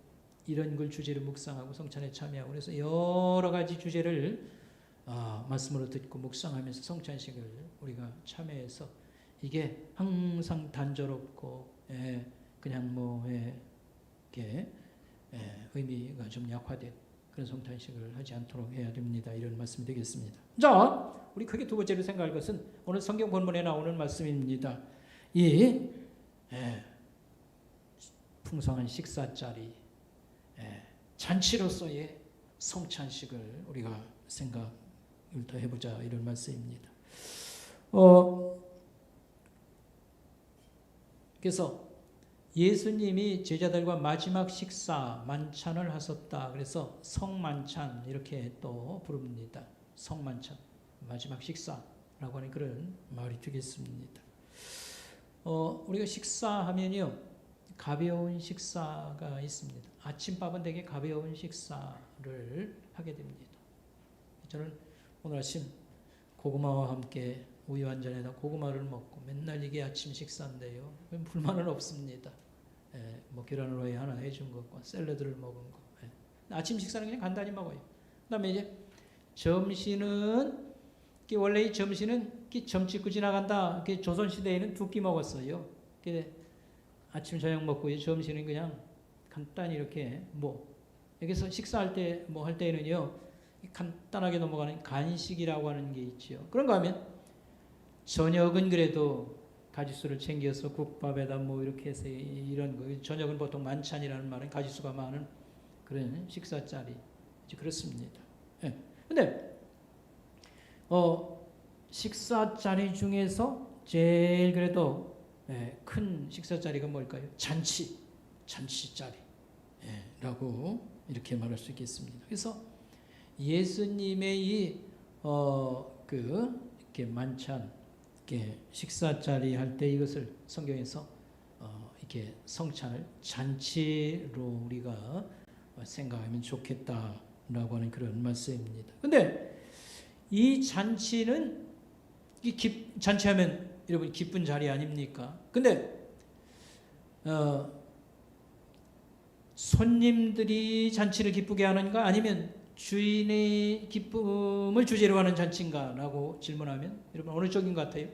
이런 걸 주제로 묵상하고 성찬에 참여하고 그래서 여러 가지 주제를 말씀으로 듣고 묵상하면서 성찬식을 우리가 참여해서 이게 항상 단조롭고 그냥 뭐 이렇게 의미가 좀 약화된 그런 성찬식을 하지 않도록 해야 됩니다. 이런 말씀이 되겠습니다. 자, 우리 크게 두 번째로 생각할 것은 오늘 성경 본문에 나오는 말씀입니다. 이 풍성한 식사자리 잔치로서의 성찬식을 우리가 생각을 더 해보자 이런 말씀입니다. 그래서 예수님이 제자들과 마지막 식사 만찬을 하셨다. 그래서 성만찬 이렇게 또 부릅니다. 성만찬 마지막 식사라고 하는 그런 말이 되겠습니다. 우리가 식사하면요 가벼운 식사가 있습니다. 아침밥은 되게 가벼운 식사를 하게 됩니다. 저는 오늘 아침 고구마와 함께 우유 한 잔에다 고구마를 먹고 맨날 이게 아침 식사인데요. 불만은 없습니다. 예, 뭐 계란 후라이 하나 해준 것과 샐러드를 먹은 거. 예. 아침 식사는 그냥 간단히 먹어요. 그다음에 이제 점심은 원래 이 점심은 점 찍고 지나간다. 조선 시대에는 두 끼 먹었어요. 아침 저녁 먹고 점심은 그냥 간단히 이렇게 여기서 식사할 때 할 때는요 간단하게 넘어가는 간식이라고 하는 게 있죠. 그런가 하면 저녁은 그래도 가짓수를 챙겨서 국밥에다 이렇게 해서 이런 거. 저녁은 보통 만찬이라는 말은 가짓수가 많은 그런 식사자리. 그렇습니다. 예. 근데 식사자리 중에서 제일 그래도 큰 식사자리가 뭘까요? 잔치자리라고 이렇게 말할 수 있겠습니다. 그래서 예수님의 이렇게 만찬, 이렇게 식사자리 할 때 이것을 성경에서 이렇게 성찬을 잔치로 우리가 생각하면 좋겠다라고 하는 그런 말씀입니다. 근데 이 잔치는 잔치하면 여러분 기쁜 자리 아닙니까? 근데 손님들이 잔치를 기쁘게 하는가 아니면 주인의 기쁨을 주제로 하는 잔치인가 라고 질문하면 여러분 어느 쪽인 것 같아요?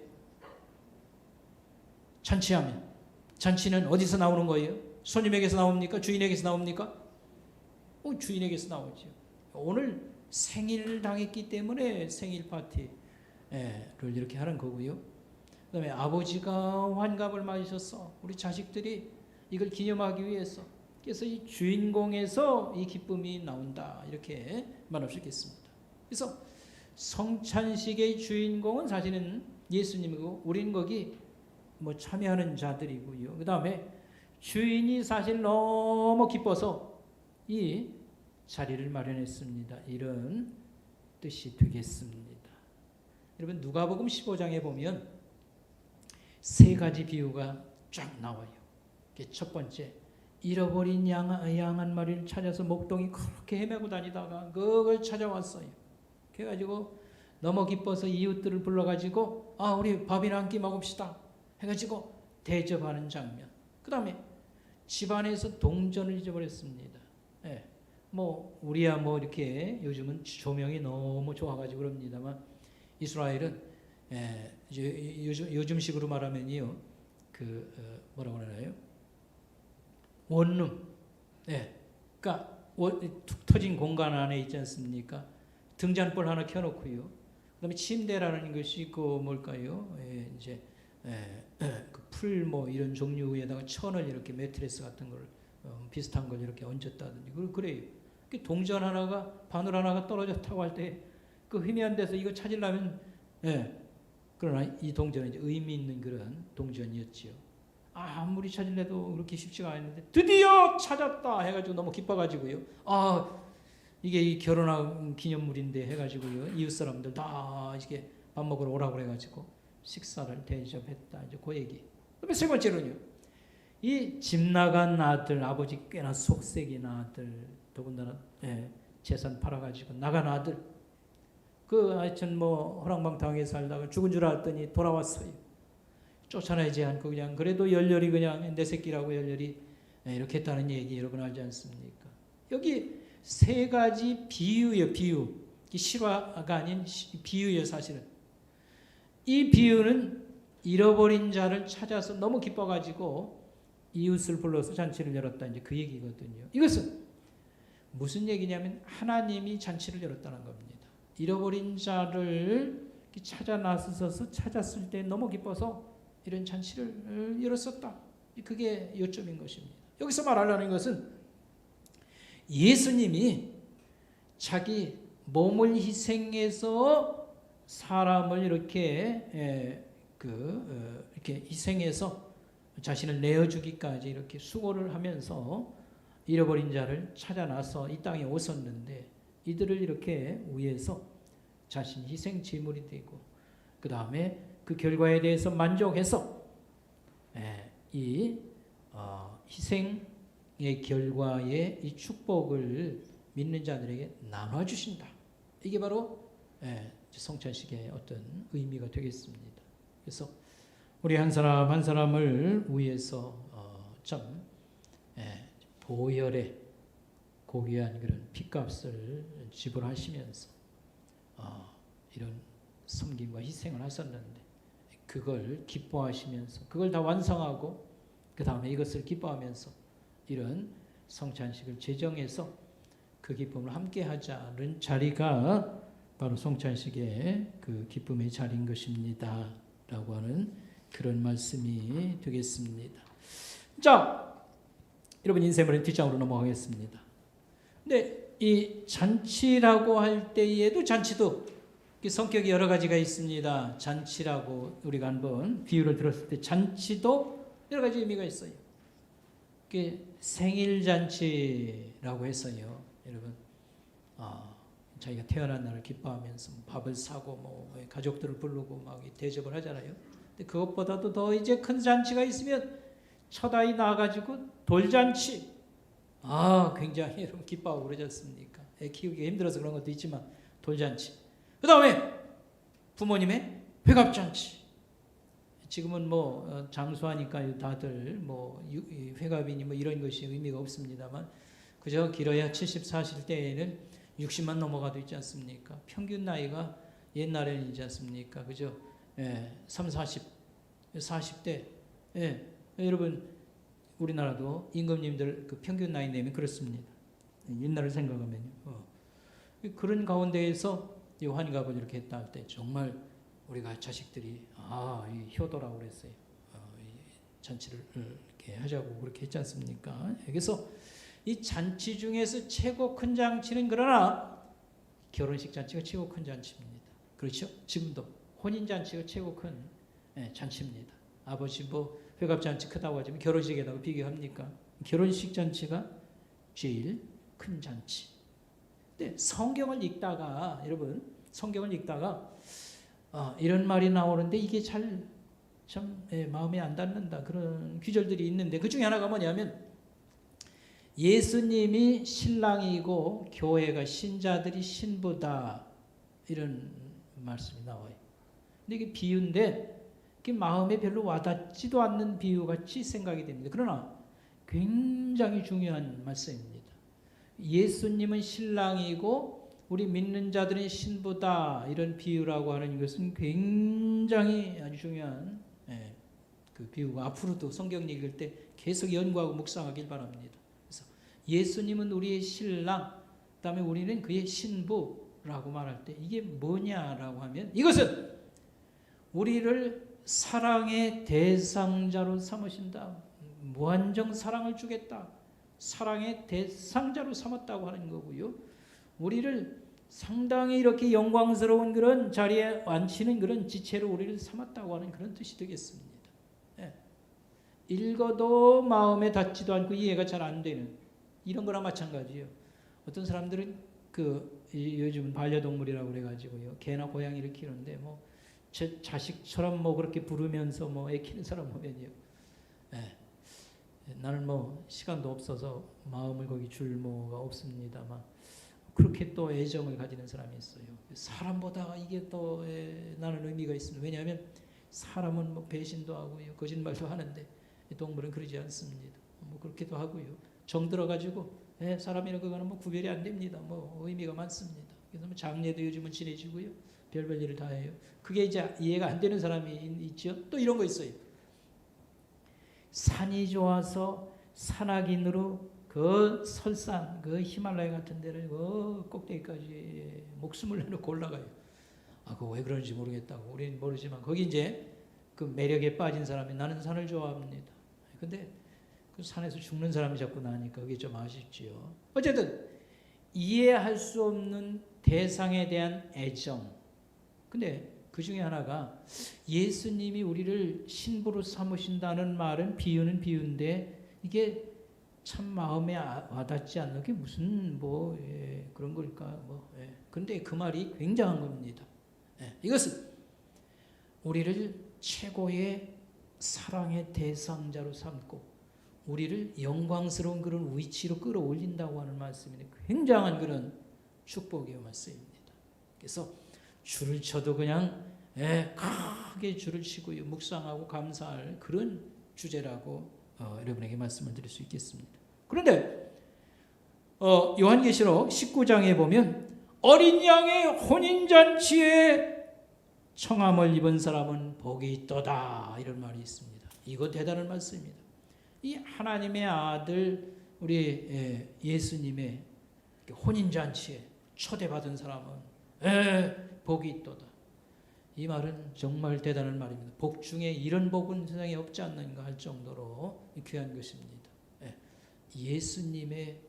잔치는 어디서 나오는 거예요? 손님에게서 나옵니까? 주인에게서 나옵니까? 주인에게서 나오죠. 오늘 생일 당했기 때문에 생일 파티를 이렇게 하는 거고요. 그 다음에 아버지가 환갑을 맞으셔서 우리 자식들이 이걸 기념하기 위해서 그래서 이 주인공에서 이 기쁨이 나온다 이렇게 말할 수 있겠습니다. 그래서 성찬식의 주인공은 사실은 예수님이고 우리는 거기 참여하는 자들이고요. 그 다음에 주인이 사실 너무 기뻐서 이 자리를 마련했습니다. 이런 뜻이 되겠습니다. 여러분 누가복음 15장에 보면 세 가지 비유가 쫙 나와요. 첫 번째 잃어버린 양 한 마리를 찾아서 목동이 그렇게 헤매고 다니다가 그걸 찾아왔어요. 그래가지고 너무 기뻐서 이웃들을 불러가지고 우리 밥이나 한 끼 먹읍시다 해가지고 대접하는 장면. 그 다음에 집안에서 동전을 잊어버렸습니다. 우리야 이렇게 요즘은 조명이 너무 좋아가지고 그럽니다만 이스라엘은 요즘식으로 말하면요 뭐라고 하나요? 원룸. 그러니까 툭 터진 공간 안에 있지 않습니까? 등잔불 하나 켜놓고요. 그다음에 침대라는 것이 있고 뭘까요? 이제 풀 이런 종류에다가 천을 이렇게 매트리스 같은 걸 비슷한 걸 이렇게 얹었다든지 그래요. 동전 하나가 바늘 하나가 떨어졌다고 할 때 그 희미한 데서 이거 찾으려면 그러나 이 동전은 이제 의미 있는 그런 동전이었지요. 아무리 찾으려도 그렇게 쉽지가 않은데 드디어 찾았다 해가지고 너무 기뻐가지고요. 이게 이 결혼한 기념물인데 해가지고요. 이웃 사람들 다 이렇게 밥 먹으러 오라고 해가지고 식사를 대접했다. 이제 그 얘기. 그다음에 세 번째로는요. 이 집 나간 아들, 아버지 꽤나 속색인 아들, 더군다나 재산 팔아가지고 나간 아들. 하여튼 허랑방탕하게 살다가 죽은 줄 알았더니 돌아왔어요. 쫓아내지 않고 그냥 그래도 열렬히 그냥 내 새끼라고 열렬히 이렇게 했다는 얘기 여러분 알지 않습니까? 여기 세 가지 비유예요. 비유. 실화가 아닌 비유예요. 사실은. 이 비유는 잃어버린 자를 찾아서 너무 기뻐가지고 이웃을 불러서 잔치를 열었다. 이제 그 얘기거든요. 이것은 무슨 얘기냐면 하나님이 잔치를 열었다는 겁니다. 잃어버린 자를 찾아 나서서 찾았을 때 너무 기뻐서 이런 잔치를 열었었다. 그게 요점인 것입니다. 여기서 말하려는 것은 예수님이 자기 몸을 희생해서 사람을 이렇게 이렇게 희생해서 자신을 내어주기까지 이렇게 수고를 하면서 잃어버린 자를 찾아 나서 이 땅에 오셨는데 이들을 이렇게 위해서 자신 희생 제물이 되고 그 다음에 그 결과에 대해서 만족해서 이 희생의 결과의 이 축복을 믿는 자들에게 나눠주신다. 이게 바로 성찬식의 어떤 의미가 되겠습니다. 그래서 우리 한 사람 한 사람을 위해서 참 보혈의 고귀한 그런 피값을 지불하시면서 이런 섬김과 희생을 하셨는데 그걸 기뻐하시면서 그걸 다 완성하고 그 다음에 이것을 기뻐하면서 이런 성찬식을 제정해서 그 기쁨을 함께 하자는 자리가 바로 성찬식의 그 기쁨의 자리인 것입니다 라고 하는 그런 말씀이 되겠습니다. 자, 여러분 인쇄물의 뒷장으로 넘어가겠습니다. 근데 이 잔치라고 할 때에도 잔치도 성격이 여러 가지가 있습니다. 잔치라고 우리가 한번 비유를 들었을 때 잔치도 여러 가지 의미가 있어요. 생일 잔치라고 해서요, 여러분, 자기가 태어난 날을 기뻐하면서 밥을 사고 뭐 가족들을 부르고 막 대접을 하잖아요. 근데 그것보다도 더 이제 큰 잔치가 있으면 첫 아이 낳아가지고 돌잔치. 굉장히 여러분 기뻐하고 그러지 않습니까? 애 키우기가 힘들어서 그런 것도 있지만 돌잔치. 그 다음에 부모님의 회갑잔치. 지금은 뭐 장수하니까 다들 뭐 회갑이니 뭐 이런 것이 의미가 없습니다만 그저 길어야 70, 40 때에는 60만 넘어가도 있지 않습니까? 평균 나이가 옛날에는 있지 않습니까? 그죠? 3, 40대. 여러분 우리나라도 임금님들 그 평균 나이 내면 그렇습니다. 옛날을 생각하면요. 그런 가운데에서 이 환갑을 이렇게 했다 할 때 정말 우리가 자식들이 이 효도라고 그랬어요. 잔치를 이렇게 하자고 그렇게 했지 않습니까? 그래서 이 잔치 중에서 최고 큰 잔치는 그러나 결혼식 잔치가 최고 큰 잔치입니다. 그렇죠? 지금도 혼인 잔치가 최고 큰 잔치입니다. 아버지 뭐 회갑 잔치 크다고 하지만 결혼식에다가 비교합니까? 결혼식 잔치가 제일 큰 잔치. 근데 성경을 읽다가 여러분 성경을 읽다가 이런 말이 나오는데 이게 참 마음에 안 닿는다 그런 구절들이 있는데 그 중에 하나가 뭐냐면 예수님이 신랑이고 교회가 신자들이 신부다 이런 말씀이 나와요. 근데 이게 비유인데 그게 마음에 별로 와닿지도 않는 비유같이 생각이 됩니다. 그러나 굉장히 중요한 말씀입니다. 예수님은 신랑이고 우리 믿는 자들은 신부다 이런 비유라고 하는 것은 굉장히 아주 중요한 그 비유가 앞으로도 성경 읽을 때 계속 연구하고 묵상하길 바랍니다. 그래서 예수님은 우리의 신랑, 그다음에 우리는 그의 신부라고 말할 때 이게 뭐냐라고 하면 이것은 우리를 사랑의 대상자로 삼으신다. 무한정 사랑을 주겠다. 사랑의 대상자로 삼았다고 하는 거고요. 우리를 상당히 이렇게 영광스러운 그런 자리에 앉히는 그런 지체로 우리를 삼았다고 하는 그런 뜻이 되겠습니다. 읽어도 마음에 닿지도 않고 이해가 잘 안 되는 이런 거랑 마찬가지예요. 어떤 사람들은 요즘은 반려동물이라고 그래가지고요. 개나 고양이를 키우는데 뭐 제 자식처럼 뭐 그렇게 부르면서 뭐 애 키는 사람 보면요. 나는 뭐 시간도 없어서 마음을 거기 줄 뭐가 없습니다만 그렇게 또 애정을 가지는 사람이 있어요. 사람보다 이게 또 나는 의미가 있습니다. 왜냐하면 사람은 뭐 배신도 하고요, 거짓말도 하는데 동물은 그러지 않습니다. 뭐 그렇게도 하고요. 정 들어가지고 사람이랑 그거는 뭐 구별이 안 됩니다. 뭐 의미가 많습니다. 그래서 뭐 장례도 요즘은 지내지고요, 별별 일을 다 해요. 그게 이제 이해가 안 되는 사람이 있죠. 또 이런 거 있어요. 산이 좋아서 산악인으로 그 설산, 그 히말라야 같은 데를 그 꼭대기까지 목숨을 내놓고 올라가요. 그거 왜 그런지 모르겠다고. 우리는 모르지만 거기 이제 그 매력에 빠진 사람이 나는 산을 좋아합니다. 근데 그 산에서 죽는 사람이 자꾸 나니까 그게 좀 아쉽지요. 어쨌든 이해할 수 없는 대상에 대한 애정. 근데 그 중에 하나가 예수님이 우리를 신부로 삼으신다는 말은 비유는 비유인데 이게 참 마음에 와닿지 않는 게 무슨 그런 걸까 그런데 그 말이 굉장한 겁니다. 이것은 우리를 최고의 사랑의 대상자로 삼고 우리를 영광스러운 그런 위치로 끌어올린다고 하는 말씀인데 굉장한 그런 축복의 말씀입니다. 그래서 줄을 쳐도 그냥 크게 줄을 치고요. 묵상하고 감사할 그런 주제라고 여러분에게 말씀을 드릴 수 있겠습니다. 그런데 요한계시록 19장에 보면 어린 양의 혼인잔치에 청함을 입은 사람은 복이 있도다 이런 말이 있습니다. 이거 대단한 말씀입니다. 이 하나님의 아들 우리 예수님의 혼인잔치에 초대받은 사람은 복이 있도다. 이 말은 정말 대단한 말입니다. 복 중에 이런 복은 세상에 없지 않는가 할 정도로 귀한 것입니다. 예수님의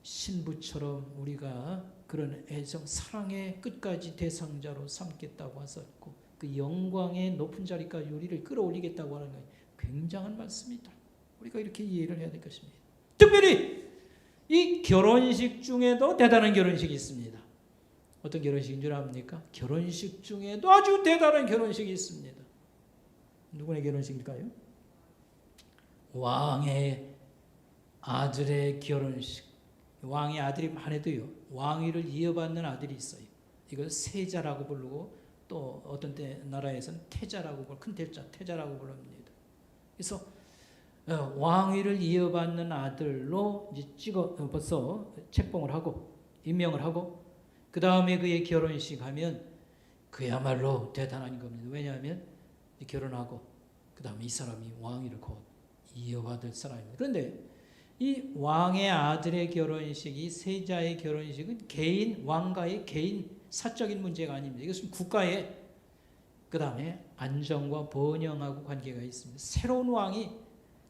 신부처럼 우리가 그런 애정, 사랑의 끝까지 대상자로 삼겠다고 하셨고 그 영광의 높은 자리까지 우리를 끌어올리겠다고 하는 것 굉장한 말씀이다. 우리가 이렇게 이해를 해야 될 것입니다. 특별히 이 결혼식 중에도 대단한 결혼식이 있습니다. 어떤 결혼식인 줄 압니까? 결혼식 중에도 아주 대단한 결혼식이 있습니다. 누구의 결혼식일까요? 왕의 아들의 결혼식. 왕의 아들이 많아도요. 왕위를 이어받는 아들이 있어요. 이걸 세자라고 부르고 또 어떤 때 나라에서는 태자라고 부르고 큰 태자라고 부릅니다. 그래서 왕위를 이어받는 아들로 이제 벌써 책봉을 하고 임명을 하고 그 다음에 그의 결혼식 하면 그야말로 대단한 겁니다. 왜냐하면 결혼하고 그 다음에 이 사람이 왕위를 곧 이어받을 사람입니다. 그런데 이 왕의 아들의 결혼식이 세자의 결혼식은 개인 왕가의 개인 사적인 문제가 아닙니다. 이것은 국가의 그 다음에 안정과 번영하고 관계가 있습니다. 새로운 왕이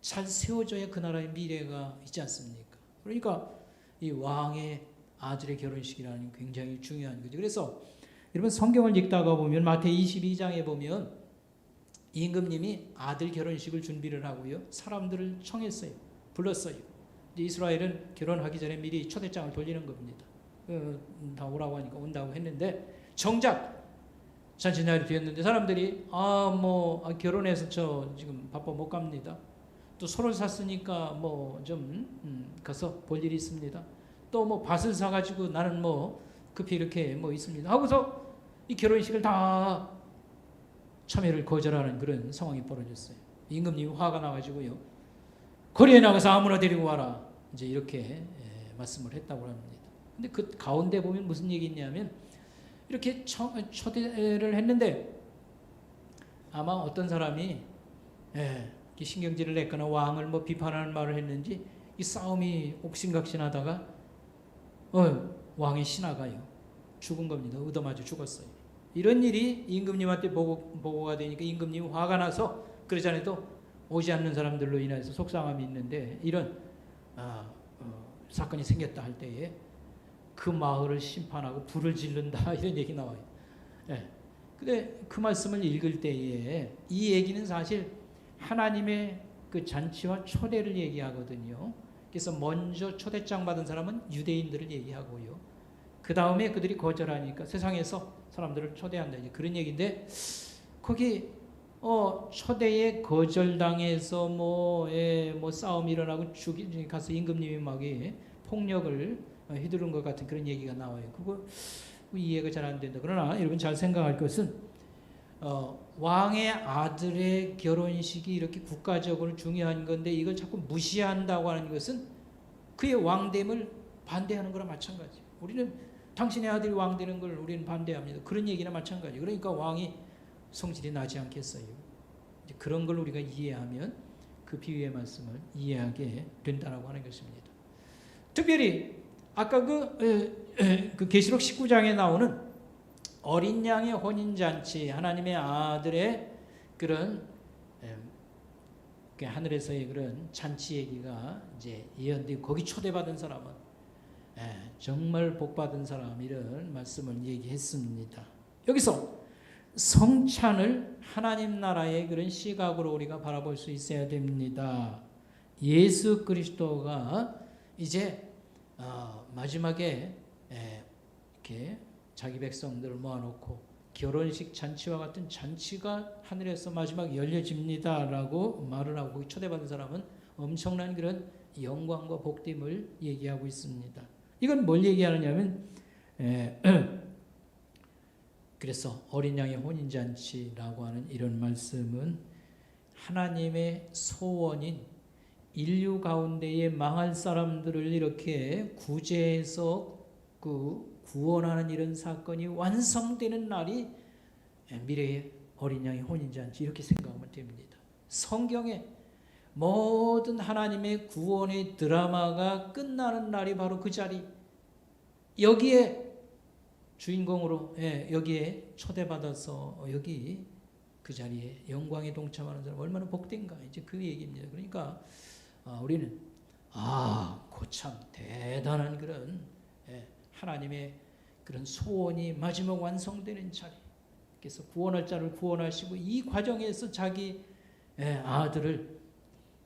잘 세워져야 그 나라의 미래가 있지 않습니까? 그러니까 이 왕의 아들의 결혼식이라는 게 굉장히 중요한 거죠. 그래서 여러분 성경을 읽다가 보면 마태이 22장에 보면 임금님이 아들 결혼식을 준비를 하고요. 사람들을 청했어요. 불렀어요. 이스라엘은 결혼하기 전에 미리 초대장을 돌리는 겁니다. 다 오라고 하니까 온다고 했는데 정작 잔치날이 되었는데 사람들이 결혼해서 저 지금 바빠 못 갑니다. 또 소를 샀으니까 뭐 좀 가서 볼 일이 있습니다. 또 뭐 밭을 사가지고 나는 뭐 급히 이렇게 뭐 있습니다. 하고서 이 결혼식을 다 참여를 거절하는 그런 상황이 벌어졌어요. 임금님이 화가 나가지고요. 거리에 나가서 아무나 데리고 와라. 이제 이렇게 말씀을 했다고 합니다. 근데 그 가운데 보면 무슨 얘기 있냐면 이렇게 초대를 했는데 아마 어떤 사람이 신경질을 냈거나 왕을 뭐 비판하는 말을 했는지 이 싸움이 옥신각신하다가 왕의 신하가요 죽은 겁니다. 얻어맞아 죽었어요. 이런 일이 임금님한테 보고가 되니까 임금님이 화가 나서 그러자니도 오지 않는 사람들로 인해서 속상함이 있는데 이런 사건이 생겼다 할 때에 그 마을을 심판하고 불을 지른다 이런 얘기 나와요. 근데 그 말씀을 읽을 때에 이 얘기는 사실 하나님의 그 잔치와 초대를 얘기하거든요. 그래서 먼저 초대장 받은 사람은 유대인들을 얘기하고요. 그 다음에 그들이 거절하니까 세상에서 사람들을 초대한다 이제 그런 얘기인데 거기 초대에 거절당해서 뭐 싸움이 일어나고 가서 임금님이 막 폭력을 휘두른 것 같은 그런 얘기가 나와요. 그거 이해가 잘 안 된다. 그러나 여러분 잘 생각할 것은 왕의 아들의 결혼식이 이렇게 국가적으로 중요한 건데 이걸 자꾸 무시한다고 하는 것은 그의 왕됨을 반대하는 거랑 마찬가지예요. 우리는 당신의 아들이 왕되는 걸 우리는 반대합니다. 그런 얘기나 마찬가지예요. 그러니까 왕이 성질이 나지 않겠어요. 이제 그런 걸 우리가 이해하면 그 비유의 말씀을 이해하게 된다라고 하는 것입니다. 특별히 아까 그 계시록 19장에 나오는 어린 양의 혼인잔치, 하나님의 아들의 그런 하늘에서의 그런 잔치 얘기가 이제 예언되고 거기 초대받은 사람은 정말 복받은 사람 이런 말씀을 얘기했습니다. 여기서 성찬을 하나님 나라의 그런 시각으로 우리가 바라볼 수 있어야 됩니다. 예수 그리스도가 이제 마지막에 이렇게 자기 백성들을 모아놓고 결혼식 잔치와 같은 잔치가 하늘에서 마지막 열려집니다라고 말을 하고 초대받은 사람은 엄청난 그런 영광과 복됨을 얘기하고 있습니다. 이건 뭘 얘기하느냐면 그래서 어린 양의 혼인잔치라고 하는 이런 말씀은 하나님의 소원인 인류 가운데에 망할 사람들을 이렇게 구제해서 구원하는 이런 사건이 완성되는 날이 미래의 어린 양의 혼인잔치, 이렇게 생각하면 됩니다. 성경에 모든 하나님의 구원의 드라마가 끝나는 날이 바로 그 자리, 여기에 주인공으로 여기에 초대받아서 여기 그 자리에 영광에 동참하는 사람 얼마나 복된가, 이제 그 얘기입니다. 그러니까 우리는 고참 대단한 그런 하나님의 그런 소원이 마지막 완성되는 자리, 그래서 구원할 자를 구원하시고 이 과정에서 자기 아들을,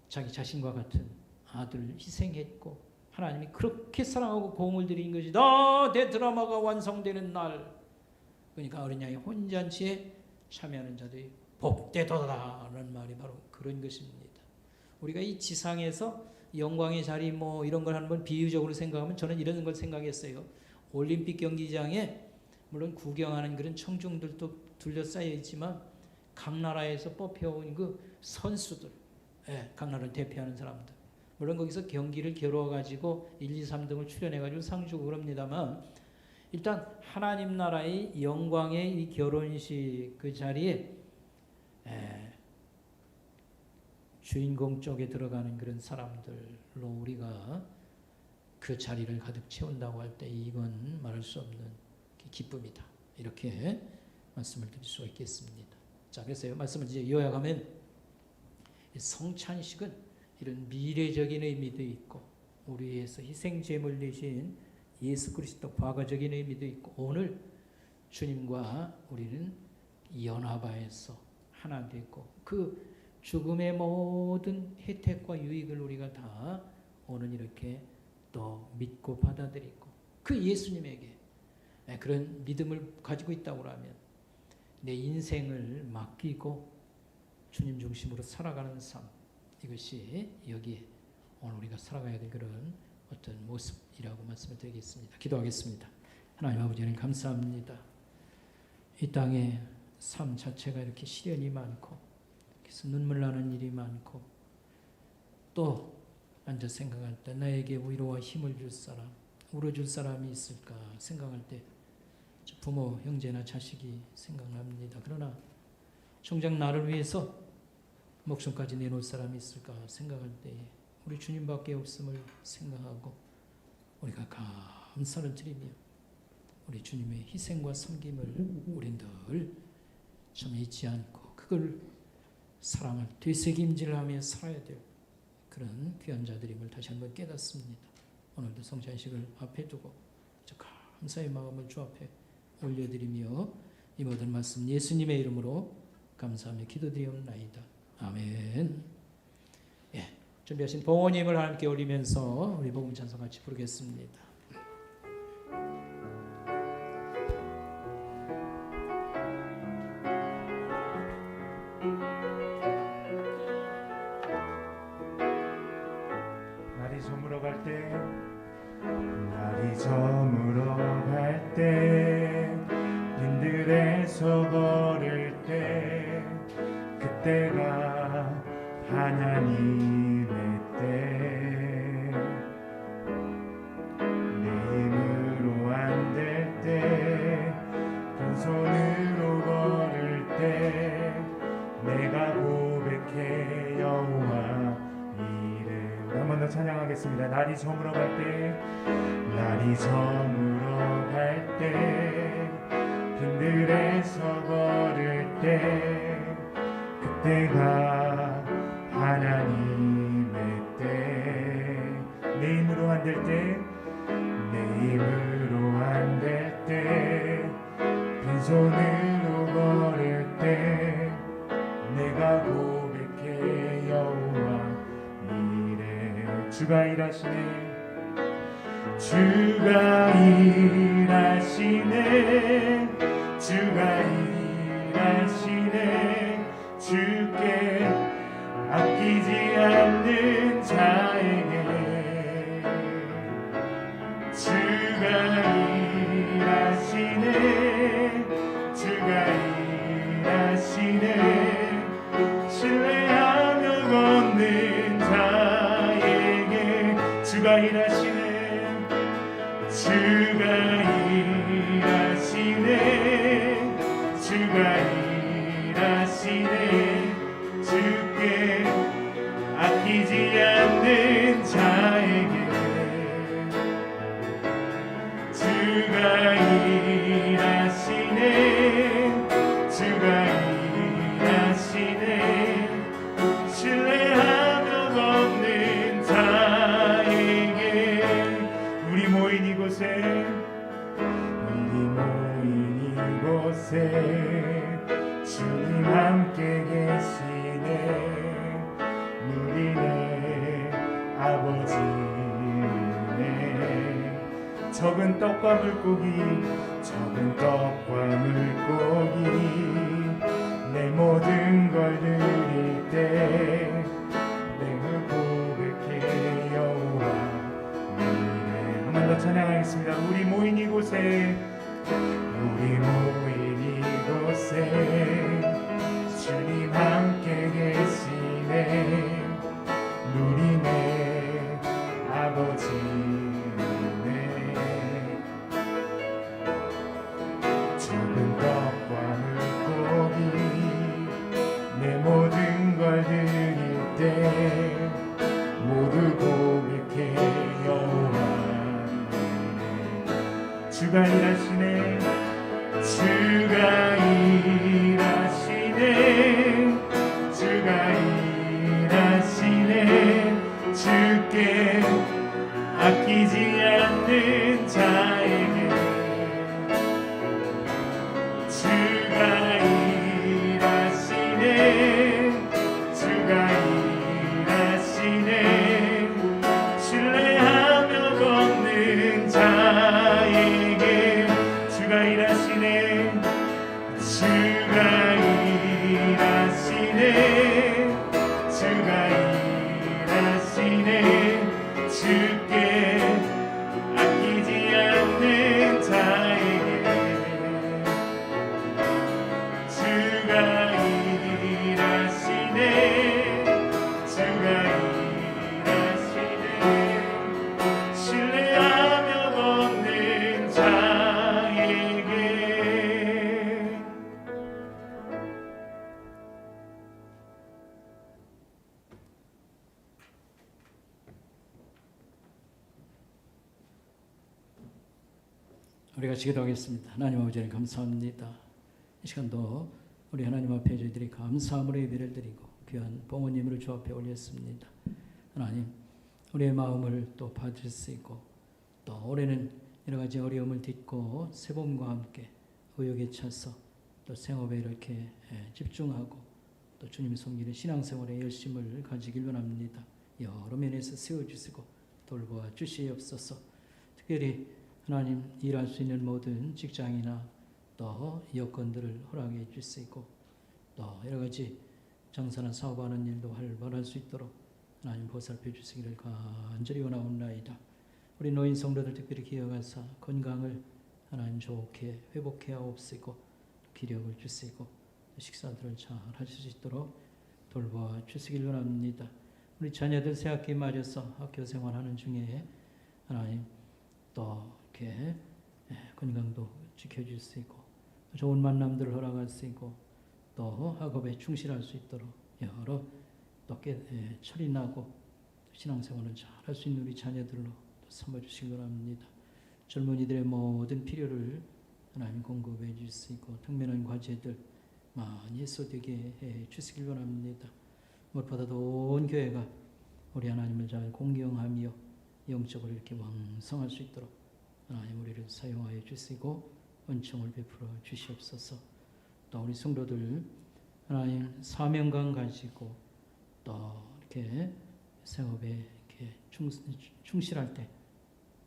자기 자신과 같은 아들을 희생했고 하나님이 그렇게 사랑하고 공을 들인 것이다. 내 드라마가 완성되는 날, 그러니까 어린 양의 혼잔치에 참여하는 자들이 복되도다라는 말이 바로 그런 것입니다. 우리가 이 지상에서 영광의 자리 뭐 이런 걸 한번 비유적으로 생각하면 저는 이런 걸 생각했어요. 올림픽 경기장에 물론 구경하는 그런 청중들도 둘러싸여 있지만 각 나라에서 뽑혀온 그 선수들, 각 나라를 대표하는 사람들, 물론 거기서 경기를 겨루어가지고 1, 2, 3등을 출연해가지고 상 주고 그럽니다만, 일단 하나님 나라의 영광의 이 결혼식 그 자리에 주인공 쪽에 들어가는 그런 사람들로 우리가 그 자리를 가득 채운다고 할 때 이건 말할 수 없는 기쁨이다, 이렇게 말씀을 드릴 수가 있겠습니다. 자, 그래서 말씀을 이제 요약하면 성찬식은 이런 미래적인 의미도 있고 우리 위해서 희생 제물 되신 예수 그리스도 과거적인 의미도 있고 오늘 주님과 우리는 연합하여서 하나 되고 그 죽음의 모든 혜택과 유익을 우리가 다 오늘 이렇게 또 믿고 받아들이고 그 예수님에게 그런 믿음을 가지고 있다고 하면 내 인생을 맡기고 주님 중심으로 살아가는 삶, 이것이 여기에 오늘 우리가 살아가야 될 그런 어떤 모습이라고 말씀을 드리겠습니다. 기도하겠습니다. 하나님 아버지, 하나님 감사합니다. 이 땅에 삶 자체가 이렇게 시련이 많고 그래서 눈물 나는 일이 많고 또 앉아 생각할 때 나에게 위로와 힘을 줄 사람, 울어줄 사람이 있을까 생각할 때 부모, 형제나 자식이 생각납니다. 그러나 정작 나를 위해서 목숨까지 내놓을 사람이 있을까 생각할 때에 우리 주님밖에 없음을 생각하고 우리가 감사를 드리며 우리 주님의 희생과 섬김을 우리 늘 참 잊지 않고 그걸 사랑을 되새김질하며 살아야 될 그런 귀한 자들임을 다시 한번 깨닫습니다. 오늘도 성찬식을 앞에 두고 저 감사의 마음을 주 앞에 올려드리며 이 모든 말씀 예수님의 이름으로 감사하며 기도드리옵나이다. 아멘. 준비하신 봉헌임을 함께 올리면서 우리 복음 찬송 같이 부르겠습니다. 날이 저물어 갈 때, 날이 저물어 갈 때, 빈들에서 걸을 때, 그때가 하나님의 때, 내 힘으로 안 될 때, 빈손으로 걸을 때, 내가 고백해 여호와 이름. 한 번 더 찬양하겠습니다. 날이 저물어 갈 때, 날이 저물어 갈 때, 빈들에서 걸을 때, 그때가 하나님의 때, 내 힘으로 안 될 때, 내 힘으로 안 될 때, 빈손으로 걸을 때, 내가 고백해 여호와 이래. 주가 일하시네, 주가 일하시네, 주가 일하시네, 주께 아끼지 않는 자에게 주가 일하시네, 주가 곳에 주님 함께 계시네. 누리네 아버지네. 적은 떡과 물고기 내 모든 걸 드릴 때 내가 고백해 여호와 누리네. 한 번 더 찬양하겠습니다. 우리 모인 이곳에 주님 함께 계시네. 누리네 아버지네. 적은 떡과 물고기 내 모든 걸 드릴 때 모두 고백해 여호와 누리네. 주가 일하시네. 주가 일하시네. 주께 아끼지 않는 자에게 주가 일하시네. 신뢰하며 걷는 자에게 주가 일하시네. 주가 일하시네. 주께 아끼지 않는 자에게 주가 일하시네. 신뢰하며 걷는 자에게. 우리가 기도하겠습니다. 하나님 아버지 감사합니다. 이 시간도 우리 하나님 앞에 저희들이 감사함으로 예배를 드리고 귀한 부모님을 주 앞에 올렸습니다. 하나님 우리의 마음을 또 받을 수 있고 또 올해는 여러 가지 어려움을 딛고 새봄과 함께 의욕에 차서 또 생업에 이렇게 집중하고 또 주님 섬기는 신앙생활에 열심을 가지길 원합니다. 여러 면에서 세워주시고 돌보아 주시옵소서. 특별히 하나님 일할 수 있는 모든 직장이나 또 여건들을 허락해 주시고 또 여러 가지 장사나 사업하는 일도 활발할 수 있도록 하나님 보살펴 주시기를 간절히 원하옵나이다. 우리 노인 성도들 특별히 기억하사 건강을 하나님 좋게 회복해 하옵시고 기력을 주시고 식사들을 잘 하실 수 있도록 돌보아 주시길 원합니다. 우리 자녀들 새학기 맞아서 학교 생활하는 중에 하나님 또 이렇게 건강도 지켜줄 수 있고 좋은 만남들을 허락할 수 있고 또 학업에 충실할 수 있도록 여러 또 철이 나고 신앙생활을 잘 할 수 있는 우리 자녀들로 삼아주시기 바랍니다. 젊은이들의 모든 필요를 하나님 공급해 줄 수 있고 특별한 과제들 많이 쏟게 해 주시기 바랍니다. 무엇보다도 온 교회가 우리 하나님을 잘 공경하며 영적으로 이렇게 왕성할 수 있도록 하나님 우리를 사용하여 주시고 은총을 베풀어 주시옵소서. 또 우리 성도들 하나님 사명감 가지고 또 이렇게 생업에 이렇게 충실할 때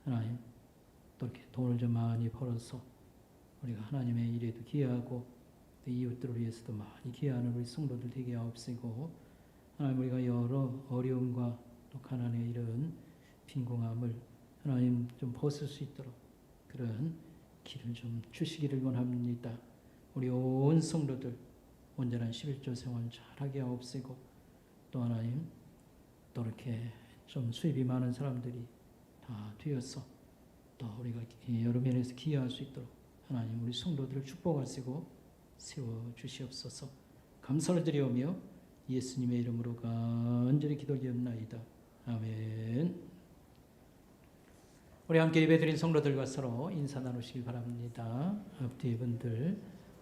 하나님 또 이렇게 돈을 좀 많이 벌어서 우리가 하나님의 일에도 기여하고 또 이웃들을 위해서도 많이 기여하는 우리 성도들 되게 하옵시고 하나님 우리가 여러 어려움과 또 가난의 이런 빈궁함을 하나님 좀 벗을 수 있도록 그런 길을 좀 주시기를 원합니다. 우리 온 성도들 온전한 11조 생활 잘하게 하옵시고 또 하나님 또 이렇게 좀 수입이 많은 사람들이 다 되어서 또 우리가 여러 면에서 기여할 수 있도록 하나님 우리 성도들을 축복하시고 세워주시옵소서. 감사를 드리오며 예수님의 이름으로 간절히 기도드리옵나이다. 아멘. 우리 함께 예배드린 성도들과 서로 인사 나누시기 바랍니다. 앞뒤 분들,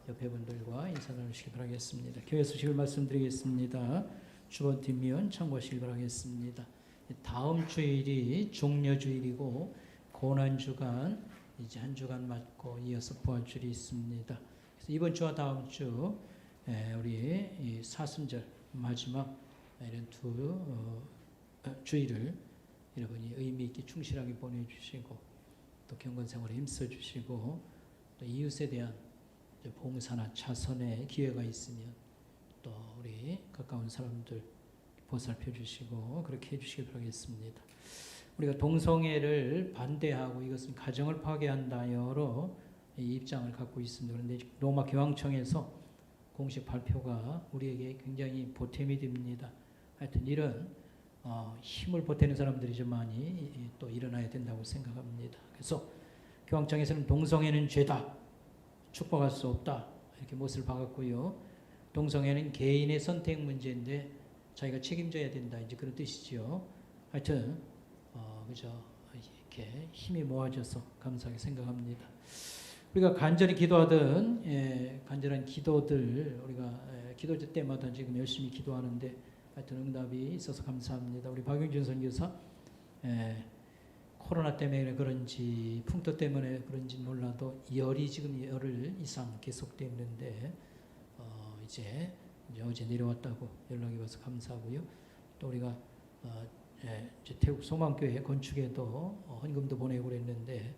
옆에 분들과 인사 나누시기 바라겠습니다. 교회 소식을 말씀드리겠습니다. 주번 뒷면 참고하시기 바라겠습니다. 다음 주일이 종려주일이고 고난주간 이제 한 주간 맞고 이어서 부활주일이 있습니다. 그래서 이번 주와 다음 주 우리 이 사순절 마지막 이런 두 주일을 여러분이 의미 있게 충실하게 보내주시고 또 경건 생활에 힘써 주시고 또 이웃에 대한 봉사나 자선의 기회가 있으면 또 우리 가까운 사람들 보살펴 주시고 그렇게 해주시기 바라겠습니다. 우리가 동성애를 반대하고 이것은 가정을 파괴한다 여러 이 입장을 갖고 있습니다. 그런데 로마 교황청에서 공식 발표가 우리에게 굉장히 보탬이 됩니다. 하여튼 이런 힘을 보태는 사람들이 좀 많이 또 일어나야 된다고 생각합니다. 그래서 교황청에서는 동성애는 죄다, 축복할 수 없다 이렇게 못을 박았고요. 동성애는 개인의 선택 문제인데 자기가 책임져야 된다 이제 그런 뜻이지요. 하여튼 그죠 이렇게 힘이 모아져서 감사하게 생각합니다. 우리가 간절히 기도하던 간절한 기도들 우리가 기도 때마다 지금 열심히 기도하는데 하여튼 응답이 있어서 감사합니다. 우리 박용준 선교사 코로나 때문에 그런지 풍토 때문에 그런지 몰라도 열이 지금 열흘 이상 계속되는데 이제 어제 내려왔다고 연락이 와서 감사하고요. 또 우리가 이제 태국 소망교회 건축에도 헌금도 보내고 그랬는데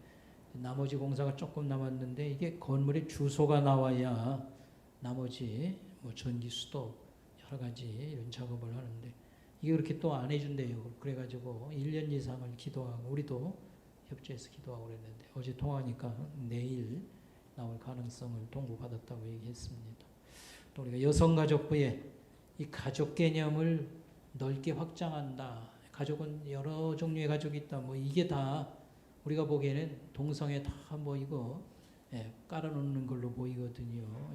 나머지 공사가 조금 남았는데 이게 건물의 주소가 나와야 나머지 뭐 전기 수도 여러 가지 이런 작업을 하는데 이게 그렇게 또 안 해준대요. 그래가지고 1년 이상을 기도하고 우리도 협조해서 기도하고 그랬는데 어제 통화하니까 내일 나올 가능성을 통보받았다고 얘기했습니다. 또 우리가 여성가족부에 이 가족 개념을 넓게 확장한다. 가족은 여러 종류의 가족이 있다. 뭐 이게 다 우리가 보기에는 동성애 다 뭐 이거 깔아놓는 걸로 보이거든요.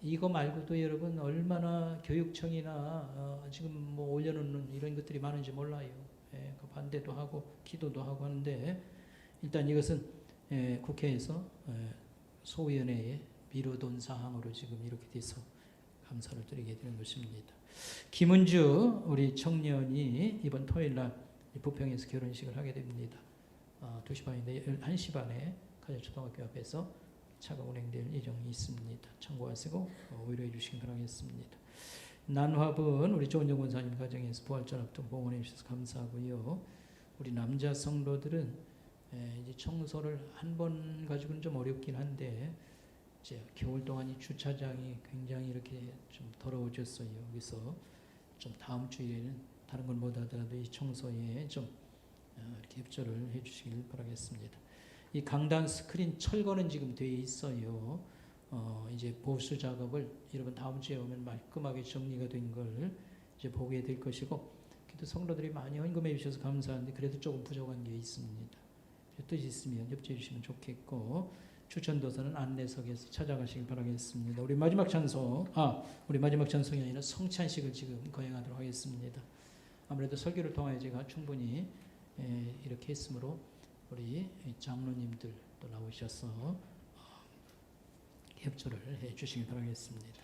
이거 말고도 여러분 얼마나 교육청이나 지금 뭐 올려놓는 이런 것들이 많은지 몰라요. 그 반대도 하고 기도도 하고 하는데 일단 이것은 국회에서 소위원회에 미뤄둔 사항으로 지금 이렇게 돼서 감사를 드리게 되는 것입니다. 김은주 우리 청년이 이번 토요일 날 부평에서 결혼식을 하게 됩니다. 2시 반인데 1시 반에 가정초등학교 앞에서 차가 운행될 예정이 있습니다. 참고하시고 위로해 주시기 바라겠습니다. 난화분 우리 조은정 권사님 가정에서 부활전합동 봉헌해 주셔서 감사하고요. 우리 남자 성도들은 이제 청소를 한 번 가지고는 좀 어렵긴 한데 이제 겨울 동안 이 주차장이 굉장히 이렇게 좀 더러워졌어요. 그래서 좀 다음 주일에는 다른 건 못하더라도 이 청소에 좀 이렇게 협조를 해주시길 바라겠습니다. 이 강단 스크린 철거는 지금 되어 있어요. 이제 보수 작업을 여러분 다음 주에 오면 말끔하게 정리가 된 걸 이제 보게 될 것이고, 그래도 성도들이 많이 헌금해 주셔서 감사한데 그래도 조금 부족한 게 있습니다. 뜻이 있으면 협조해 주시면 좋겠고, 추천도서는 안내석에서 찾아가시길 바라겠습니다. 우리 마지막 찬송, 우리 마지막 찬송이 아니라 성찬식을 지금 거행하도록 하겠습니다. 아무래도 설교를 통하여 제가 충분히 이렇게 했으므로 우리 장로님들 또 나오셔서 협조를 해 주시길 바라겠습니다.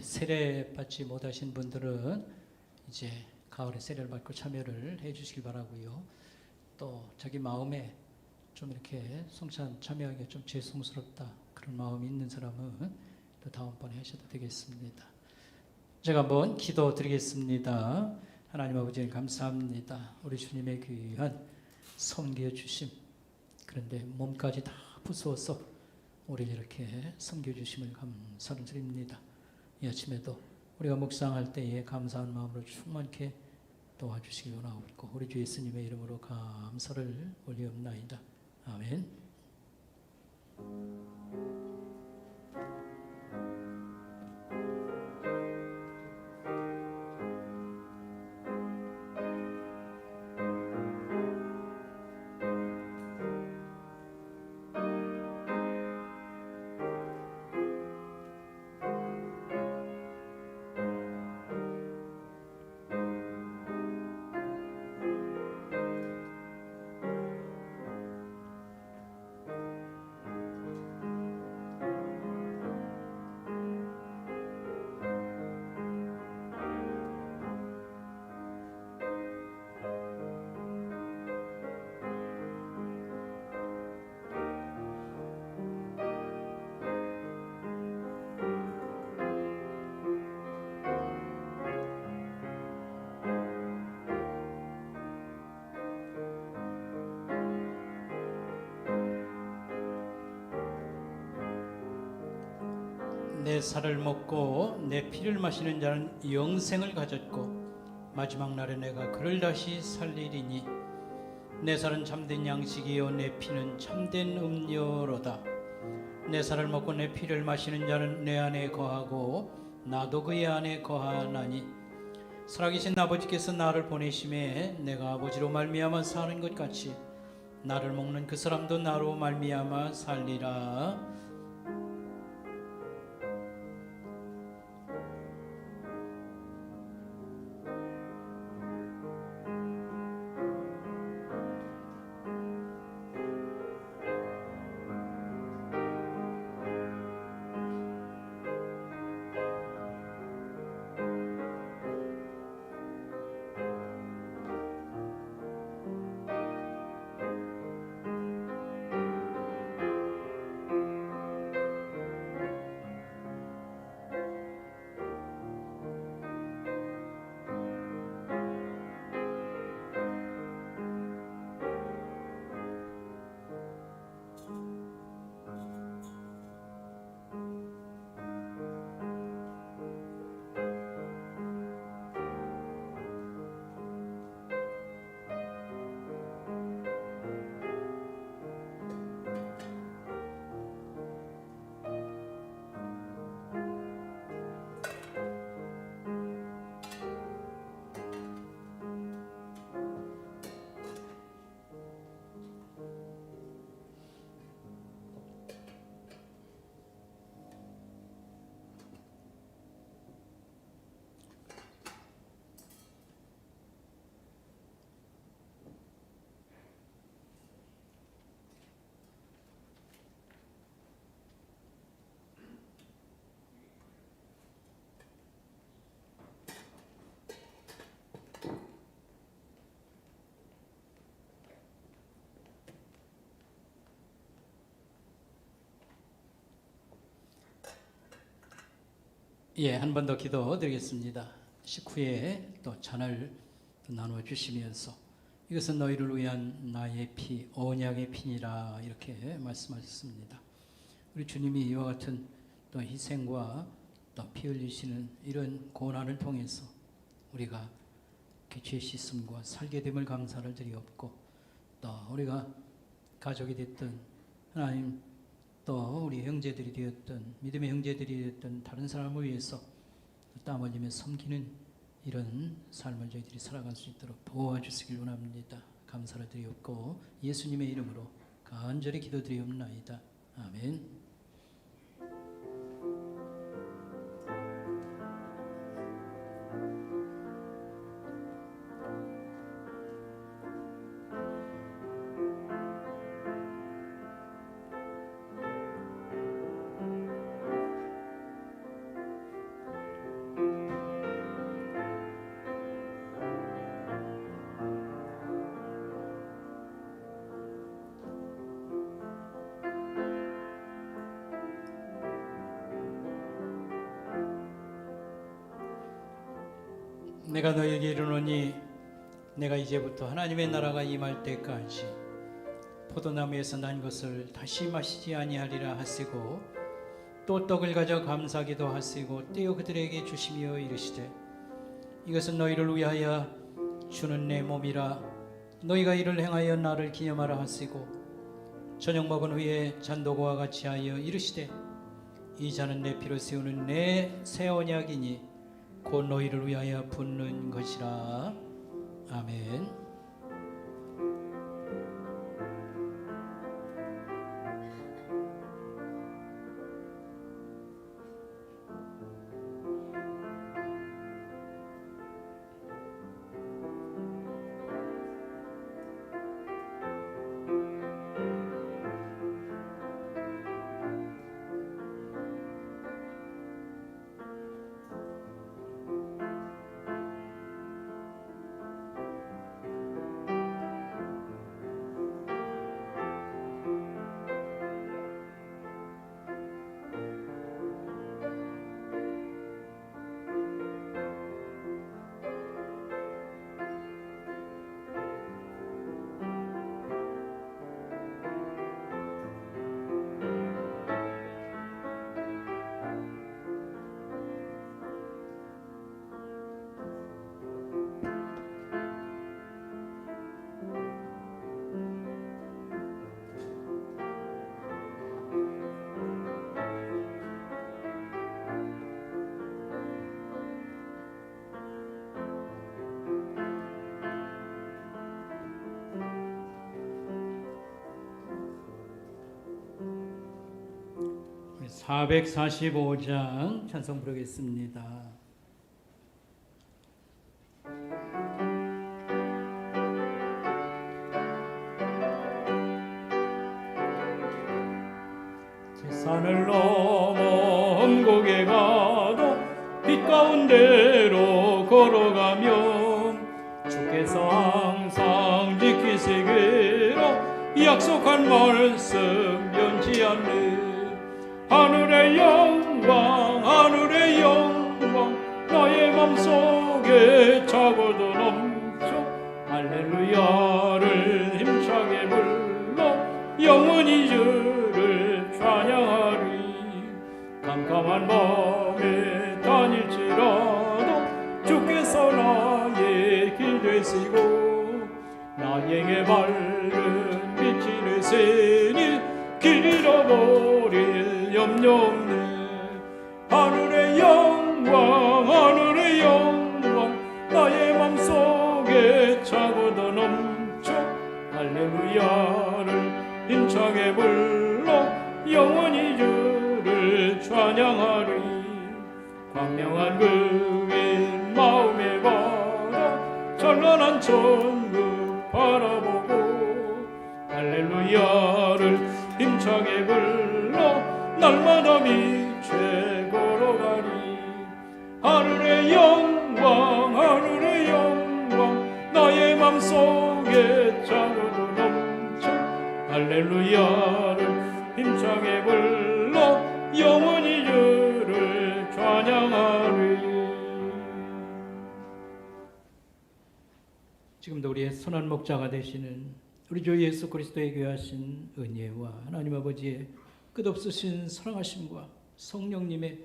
세례 받지 못하신 분들은 이제 가을에 세례를 받고 참여를 해 주시길 바라고요. 또 자기 마음에 좀 이렇게 성찬 참여하기가 좀 죄송스럽다 그런 마음이 있는 사람은 또 다음번에 하셔도 되겠습니다. 제가 한번 기도 드리겠습니다. 하나님 아버지 감사합니다. 우리 주님의 귀한 섬겨 주심, 그런데 몸까지 다 부수어서 우리를 이렇게 섬겨 주심을 감사를 드립니다. 이 아침에도 우리가 묵상할 때에 감사한 마음으로 충만케 도와주시기 원하옵고 우리 주 예수님의 이름으로 감사를 올리옵나이다. 아멘. 내 살을 먹고 내 피를 마시는 자는 영생을 가졌고 마지막 날에 내가 그를 다시 살리리니 내 살은 참된 양식이요 내 피는 참된 음료로다. 내 살을 먹고 내 피를 마시는 자는 내 안에 거하고 나도 그의 안에 거하나니 살아계신 아버지께서 나를 보내심에 내가 아버지로 말미암아 사는 것 같이 나를 먹는 그 사람도 나로 말미암아 살리라. 예, 한 번 더 기도드리겠습니다. 식후에 또 잔을 나누어 주시면서 이것은 너희를 위한 나의 피, 언약의 피니라 이렇게 말씀하셨습니다. 우리 주님이 이와 같은 또 희생과 또 피 흘리시는 이런 고난을 통해서 우리가 죄 씻음과 살게 됨을 감사를 드리옵고 또 우리가 가족이 됐든 하나님 또 우리 형제들이 되었던 믿음의 형제들이 되었던 다른 사람을 위해서 땀 흘리며 섬기는 이런 삶을 저희들이 살아갈 수 있도록 도와주시길 원합니다. 감사를 드리옵고 예수님의 이름으로 간절히 기도드리옵나이다. 아멘. 내가 너에게 이르노니 내가 이제부터 하나님의 나라가 임할 때까지 포도나무에서 난 것을 다시 마시지 아니하리라 하시고 또 떡을 가져 감사기도 하시고 떼어 그들에게 주시며 이르시되 이것은 너희를 위하여 주는 내 몸이라 너희가 이를 행하여 나를 기념하라 하시고 저녁 먹은 후에 잔도고와 같이 하여 이르시되 이 잔은 내 피로 세우는 내 새 언약이니 곧 너희를 위하여 붓는 것이라. 아멘. 우리 445장 찬송 부르겠습니다. 산을 넘어 험곡에 가도 빛 가운데로 걸어가며 주께서 항상 지키시기로 약속한 말씀 변치 않네. 하늘의 영광 하늘의 영광 나의 맘속에 차고도 넘쳐 할렐루야를 힘차게 불러 영원히 주를 찬양하리. 깜깜한 밤에 다닐지라도 주께서 나의 길 되시고 나에게 밝은 빛이 되시니 길 잃어버릴 염려 없네. 하늘의 영광 하늘의 영광 나의 맘속에 차고도 넘쳐 할렐루야를 힘차게 불러 영원히 주를 찬양하리. 광명한 그의 마음의 바다 찬란한 천국 바라보고 할렐루야를 힘차게 불러 날마다 빛에 걸어가리. 하늘의 영광 하늘의 영광 나의 맘속에 차고도 넘쳐 할렐루야를 힘차게 불러 영원히 주를 찬양하리. 지금도 우리의 선한 목자가 되시는 우리 주 예수 그리스도의 귀하신 은혜와 하나님 아버지의 끝없으신 사랑하심과 성령님의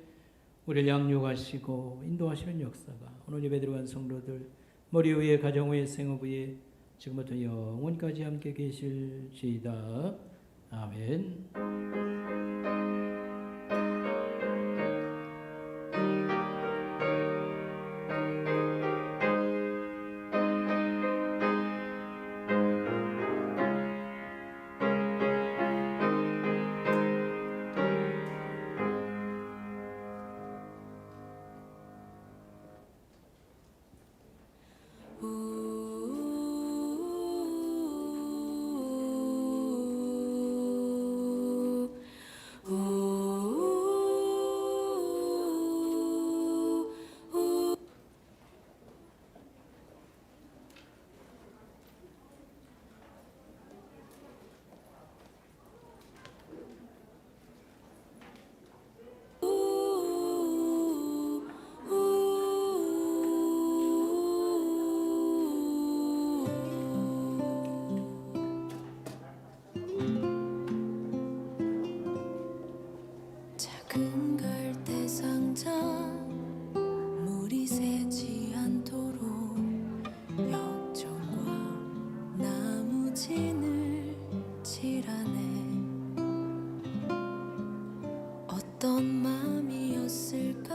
우리를 양육하시고 인도하시는 역사가 오늘 예배 들어간 성도들 머리 위에 가정 위에 생업 위에 지금부터 영원까지 함께 계실지이다. 아멘. 어떤 마음이었을까